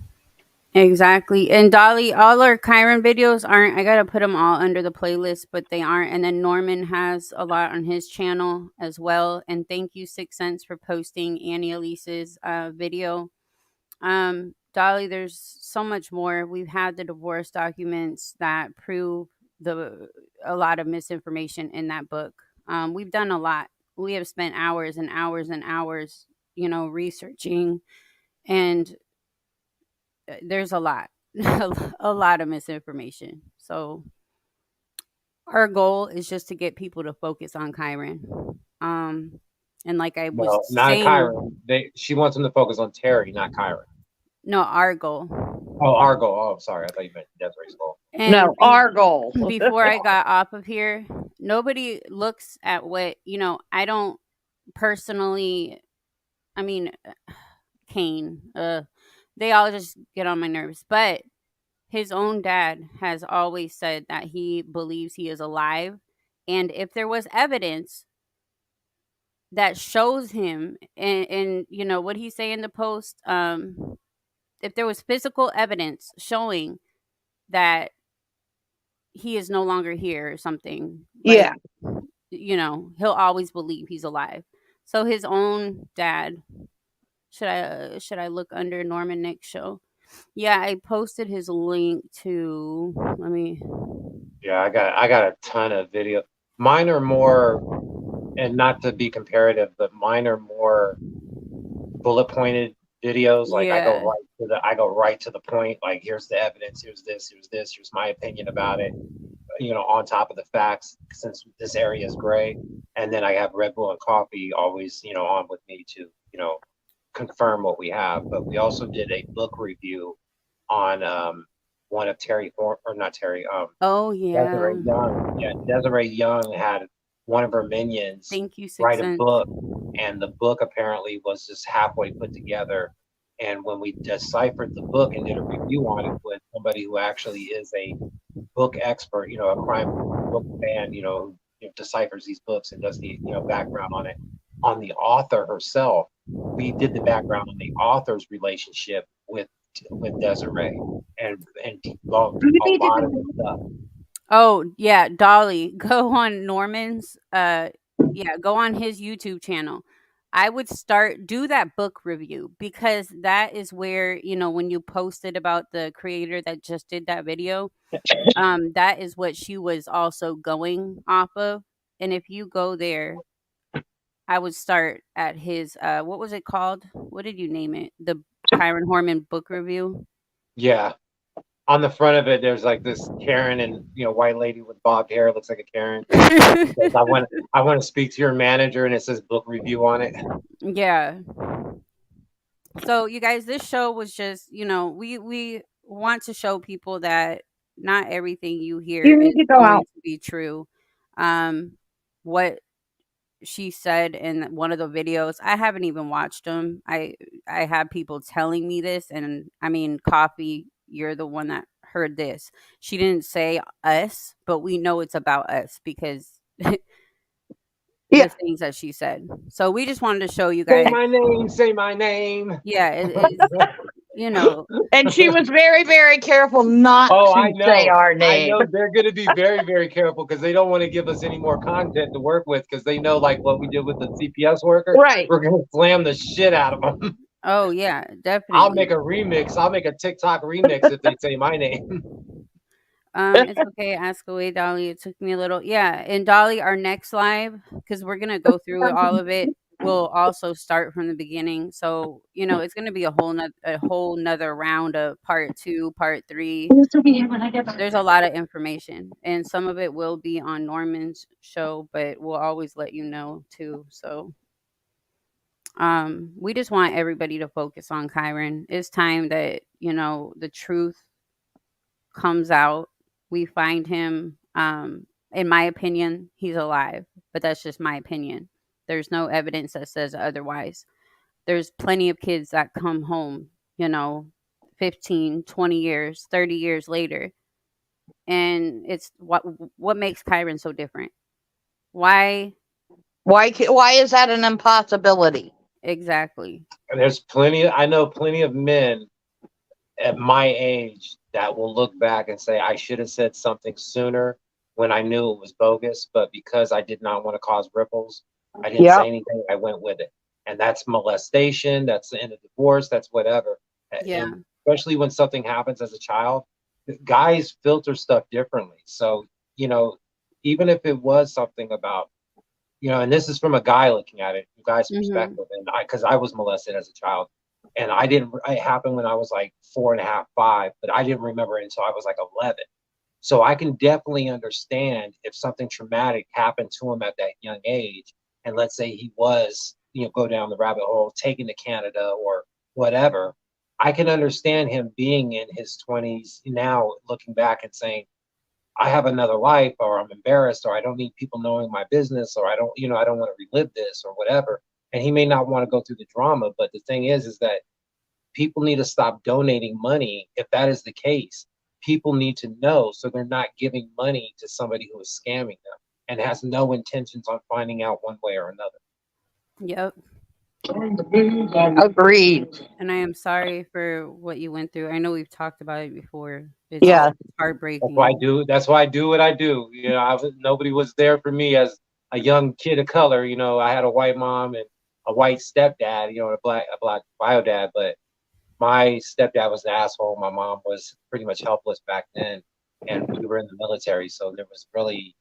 Exactly. And Dolly, all our Kyron videos aren't, I gotta put them all under the playlist, but they aren't. And then Norman has a lot on his channel as well. And thank you, 6 Cents, for posting Annie Elise's video. Dolly, there's so much more. We've had the divorce documents that prove a lot of misinformation in that book. We've done a lot. We have spent hours and hours and hours, researching, and there's a lot, a lot of misinformation. So our goal is just to get people to focus on Kyron. And like I was Well, not saying, Kyron. She wants them to focus on Terry, not Kyron. no, our goal. Oh, our goal. Oh, sorry, I thought you meant Desiree's goal. And No, our goal. before I got off of here, nobody looks at what, I don't personally, I mean, Kane, they all just get on my nerves. But his own dad has always said that he believes he is alive. And if there was evidence that shows him, and what he say in the post, if there was physical evidence showing that he is no longer here or something, Yeah. he'll always believe he's alive. So his own dad, should I look under Norman Nick's show? Yeah, I posted his link to, let me. Yeah, I got a ton of video. Mine are more, and not to be comparative, but mine are more bullet pointed videos. Like Yeah. I go right to the point. Like, here's the evidence, here's this, here's my opinion about it. On top of the facts, since this area is gray. And then I have Red Bull and Coffee always, on with me to, confirm what we have. But we also did a book review on one of Terry, or not Terry, Oh yeah. Desiree Young. Yeah, Desiree Young had one of her minions Thank you, 6 write a Cents. book, and the book apparently was just halfway put together. And when we deciphered the book and did a review on it with somebody who actually is a book expert, a crime book fan, who deciphers these books and does the background on it, on the author herself, we did the background on the author's relationship with Desiree and debunked a lot of the stuff. Oh yeah, Dolly, go on Norman's go on his YouTube channel. I would do that book review, because that is where, when you posted about the creator that just did that video, that is what she was also going off of. And if you go there, I would start at his what was it called? What did you name it? The KYRON HORMAN book review. Yeah. On the front of it, there's like this Karen and white lady with bobbed hair, looks like a Karen. It says, I want to speak to your manager, and it says book review on it. Yeah. So you guys, this show was just, we want to show people that not everything you hear You is need to go going out. to be true. What she said in one of the videos, I haven't even watched them. I have people telling me this, and I mean, Coffee, you're the one that heard this. She didn't say us, but we know it's about us because the Yeah. things that she said. So we just wanted to show you Say guys. my name. Say my name. Yeah, it's. And she was very, very careful not Oh, to I say know. our I name. know they're going to be very, very careful because they don't want to give us any more content to work with because they know, like what we did with the CPS worker, Right. we're going to slam the shit out of them. Oh yeah, I'll definitely. make a remix. I'll make a TikTok remix if they say my name. It's okay. Ask away, Dolly. It took me a little. Yeah, and Dolly, our next live, because we're gonna go through all of it. We'll also start from the beginning. So it's gonna be a whole nother round of part 2, part 3. This will be here when I get back. There's a lot of information, and some of it will be on Norman's show, but we'll always let you know too. So, we just want everybody to focus on KYRON. It's time that the truth comes out. We find him. In my opinion, he's alive, but that's just my opinion. There's no evidence that says otherwise. There's plenty of kids that come home, 15, 20 years, 30 years later. And it's what makes KYRON so different. Why Why is that an impossibility? exactly? There's I know plenty of men at my age that will look back and say, I should have said something sooner when I knew it was bogus, but because I did not want to cause ripples, I didn't say anything. I went with it. And that's molestation. That's the end of divorce. That's whatever. Yeah. And especially when something happens as a child, guys filter stuff differently. So, even if it was something about, and this is from a guy looking at it, a guy's perspective. And because I was molested as a child. And it happened when I was like 4.5, 5, but I didn't remember it until I was like 11. So I can definitely understand if something traumatic happened to him at that young age. And let's say he was, go down the rabbit hole, taken to Canada or whatever. I can understand him being in his 20s now, looking back and saying, I have another life, or I'm embarrassed, or I don't need people knowing my business, or I don't want to relive this or whatever. And he may not want to go through the drama, but the thing is that people need to stop donating money. If that is the case, people need to know so they're not giving money to somebody who is scamming them and has no intentions on finding out one way or another. Yep. Agreed. And I am sorry for what you went through. I know we've talked about it before. It's heartbreaking. That's why I do what I do. Nobody was there for me as a young kid of color. I had a white mom and a white stepdad, a black bio dad, but my stepdad was an asshole. My mom was pretty much helpless back then, and we were in the military, so there was really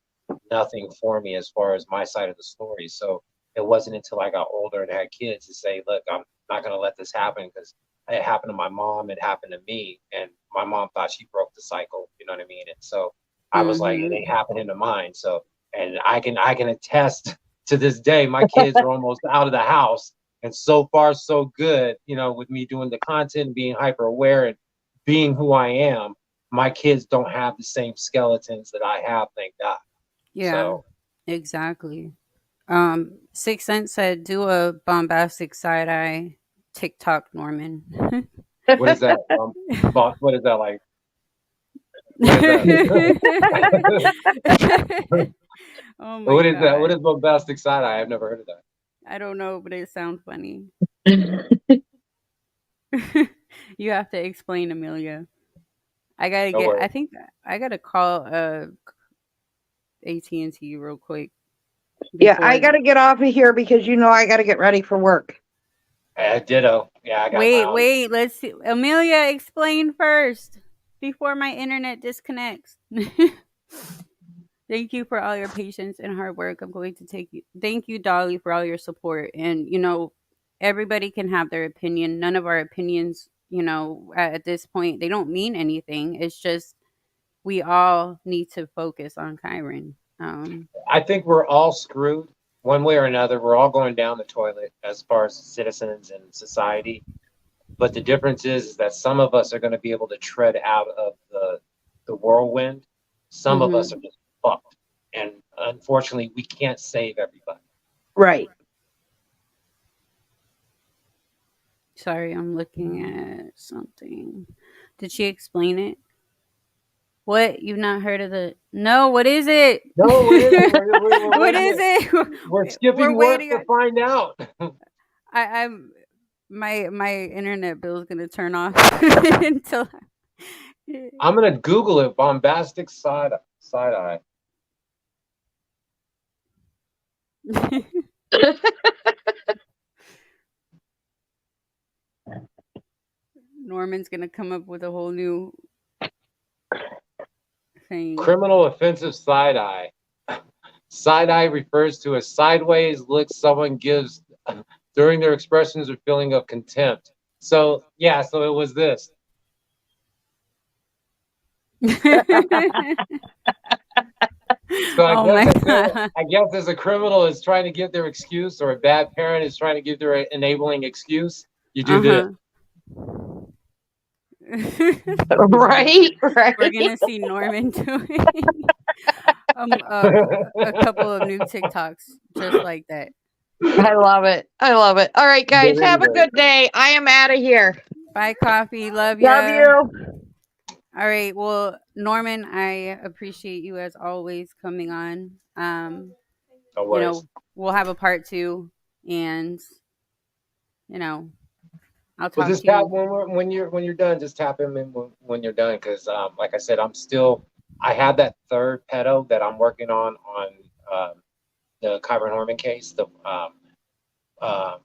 nothing for me as far as my side of the story. So it wasn't until I got older and had kids to say, look, I'm not going to let this happen because it happened to my mom, it happened to me, and my mom thought she broke the cycle. You know what I mean? And so I was like, it ain't happening to mine. So, and I can attest to this day, my kids are almost out of the house. And so far, so good, with me doing the content, being hyper aware and being who I am, my kids don't have the same skeletons that I have, thank God. Yeah, so. Exactly. 6 Cent said, do a bombastic side eye TikTok, Norman. What is that? What is that like? What is that? Oh my What is God. that? What is bombastic side eye? I've never heard of that. I don't know, but it sounds funny. You have to explain, Amelia. I think I gotta call AT&T real quick. Yeah, I gotta get off of here because I gotta get ready for work. Ditto. Yeah, I got Wait, let's see. Amelia, explain first before my internet disconnects. Thank you for all your patience and hard work. I'm going to thank you, Dolly, for all your support. And, everybody can have their opinion. None of our opinions, at this point, they don't mean anything. It's just we all need to focus on KYRON. I think we're all screwed one way or another. We're all going down the toilet as far as citizens and society. But the difference is that some of us are going to be able to tread out of the whirlwind. Some of us are just fucked. And unfortunately, we can't save everybody. Right. Sorry, I'm looking at something. Did she explain it? What? You've not heard of the... No, what is it? No, what is it? We're what is it? We're skipping work to find out. I'm my internet bill is gonna turn off until I'm gonna Google it. Bombastic side eye. Norman's gonna come up with a whole new thing. Criminal offensive side eye. Side eye refers to a sideways look someone gives during their expressions or feeling of contempt. So yeah, so it was this. So I guess as a criminal is trying to give their excuse, or a bad parent is trying to give their enabling excuse, you do this. Right. We're gonna see Norman doing a couple of new TikToks just like that. I love it. All right, guys, have a good day. I am out of here. Bye, Coffee. Love you. All right. Well, Norman, I appreciate you as always coming on. Always. We'll have a part 2, and I'll talk just to you. Tap when you're done. Just tap him in when you're done, because like I said, I have that third pedo that I'm working on the KYRON HORMAN case. I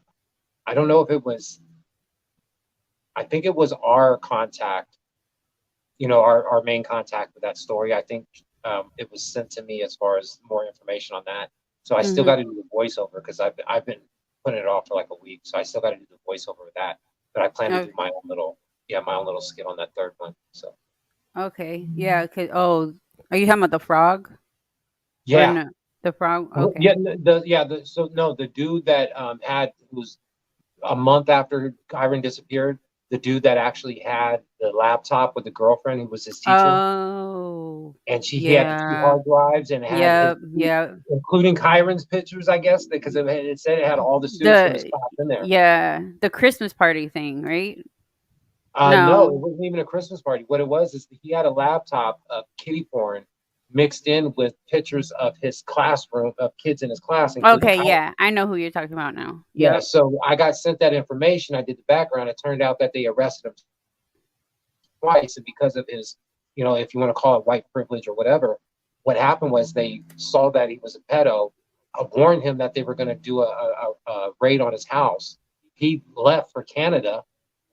don't know if it was. I think it was our contact. Our main contact with that story. I think it was sent to me as far as more information on that. So I still got to do the voiceover, because I've been putting it off for like a week. So I still got to do the voiceover with that. But I plan to do my own little skit on that third one. So. Okay. Yeah. Are you talking about the frog? Yeah. No, the frog. Okay. Yeah. The dude that was a month after KYRON disappeared. The dude that actually had the laptop with the girlfriend who was his teacher. Oh. And he had 2 hard drives and had including KYRON's pictures, I guess, because it said it had all the students from his class in there. Yeah, the Christmas party thing, right? No, it wasn't even a Christmas party. What it was is he had a laptop of kiddie porn mixed in with pictures of his classroom, of kids in his class. Okay, yeah, I know who you're talking about now. Yeah, so I got sent that information. I did the background. It turned out that they arrested him twice, and because of his, if you want to call it white privilege or whatever, what happened was they saw that he was a pedo, warned him that they were going to do a raid on his house. He left for Canada,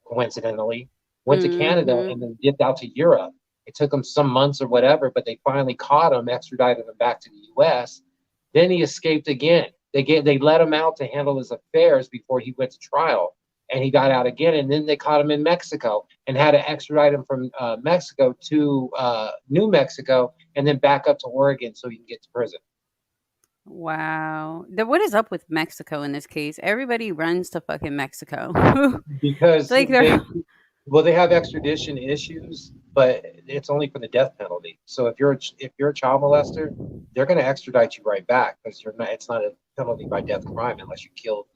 coincidentally, went to Canada and then dipped out to Europe. It took him some months or whatever, but they finally caught him, extradited him back to the U.S. Then he escaped again. They let him out to handle his affairs before he went to trial, and he got out again. And then they caught him in Mexico and had to extradite him from Mexico to New Mexico and then back up to Oregon so he can get to prison. Wow. What is up with Mexico in this case? Everybody runs to fucking Mexico. Because they have extradition issues, but it's only for the death penalty. So if you're a child molester, they're going to extradite you right back, because it's not a penalty by death crime unless you killed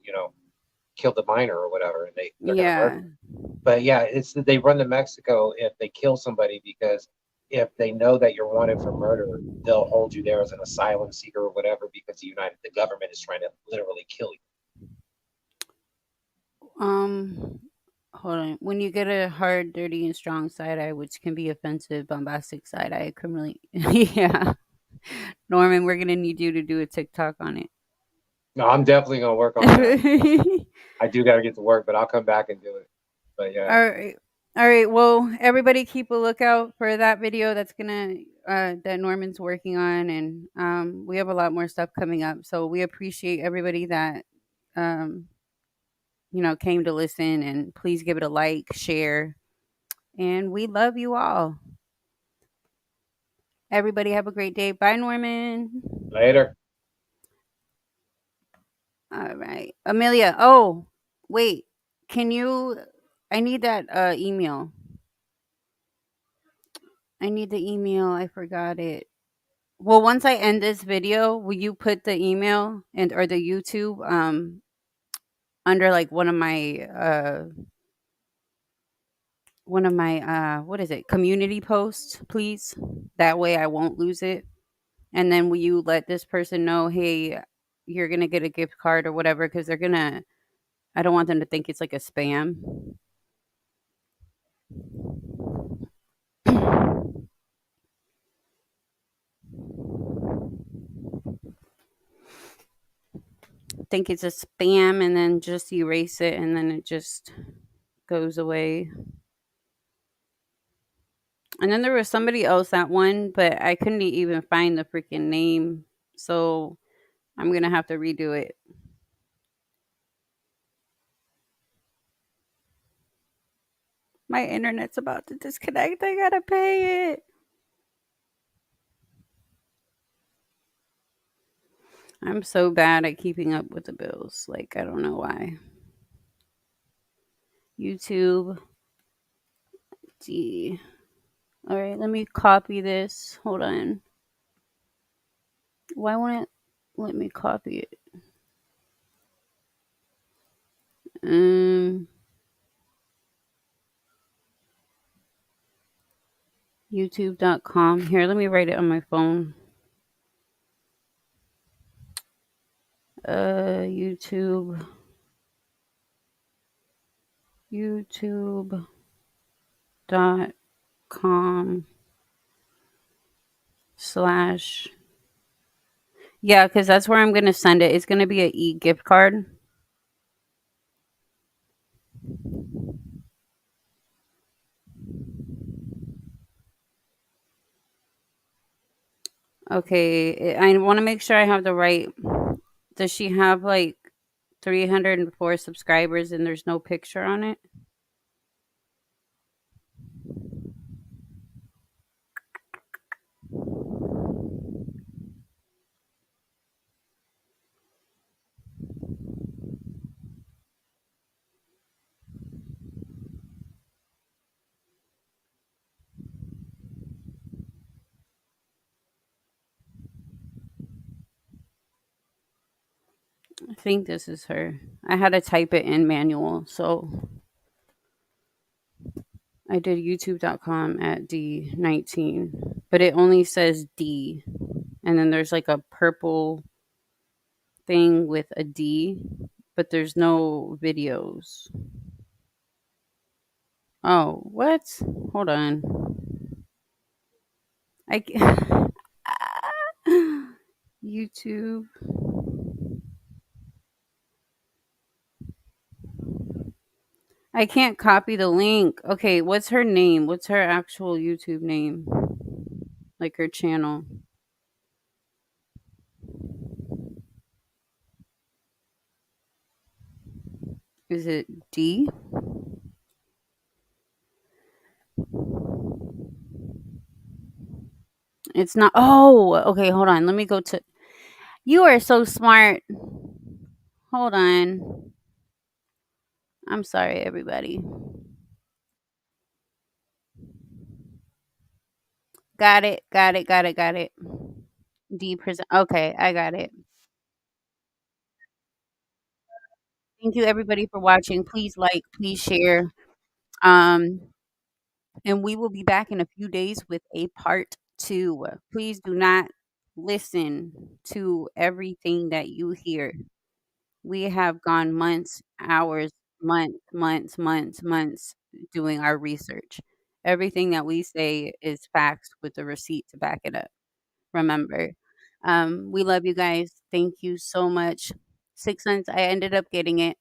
the minor or whatever, and they're gonna murder. But yeah, they run to Mexico if they kill somebody, because if they know that you're wanted for murder, they'll hold you there as an asylum seeker or whatever, because the government is trying to literally kill you. Hold on. When you get a hard, dirty, and strong side eye, which can be offensive, bombastic side eye, criminally. Yeah. Norman, we're gonna need you to do a TikTok on it. No, I'm definitely gonna work on that. I do gotta get to work, but I'll come back and do it. But yeah. All right. Well, everybody keep a lookout for that video that's gonna that Norman's working on, and we have a lot more stuff coming up. So we appreciate everybody that um came to listen, and please give it a like, share, and we love you all. Everybody have a great day. Bye, Norman. Later. All right, Amelia. Oh, wait. Can you? I need that email. I need the email. I forgot it. Well, once I end this video, will you put the email and or the YouTube under like one of my what is it? Community posts, please? That way I won't lose it. And then will you let this person know, "Hey, you're going to get a gift card or whatever," cuz I don't want them to think it's like a spam. Think it's a spam and then just erase it and then it just goes away. And then there was somebody else that won, but I couldn't even find the freaking name. So I'm going to have to redo it. My internet's about to disconnect. I got to pay it. I'm so bad at keeping up with the bills. Like, I don't know why. YouTube. D. All right, let me copy this. Hold on. Why won't it let me copy it? YouTube.com. Here, let me write it on my phone. YouTube. YouTube.com / yeah, because that's where I'm going to send it. It's going to be an e-gift card. Okay, I want to make sure I have the right. Does she have like 304 subscribers and there's no picture on it? I think this is her. I had to type it in manual, so I did youtube.com at D19, but it only says D. And then there's like a purple thing with a D, but there's no videos. Oh, what? Hold on. I YouTube. I can't copy the link. Okay, what's her name? What's her actual YouTube name? Like her channel. Is it D? It's not. Oh, okay, hold on. Let me go to. You are so smart. Hold on. I'm sorry, everybody. Got it. Got it. Got it. Got it. D present. Okay, I got it. Thank you, everybody, for watching. Please like, please share. Um, and we will be back in a few days with a part 2. Please do not listen to everything that you hear. We have gone months, hours, months doing our research. Everything that we say is facts with the receipt to back it up. Remember, we love you guys. Thank you so much. 6 months, I ended up getting it.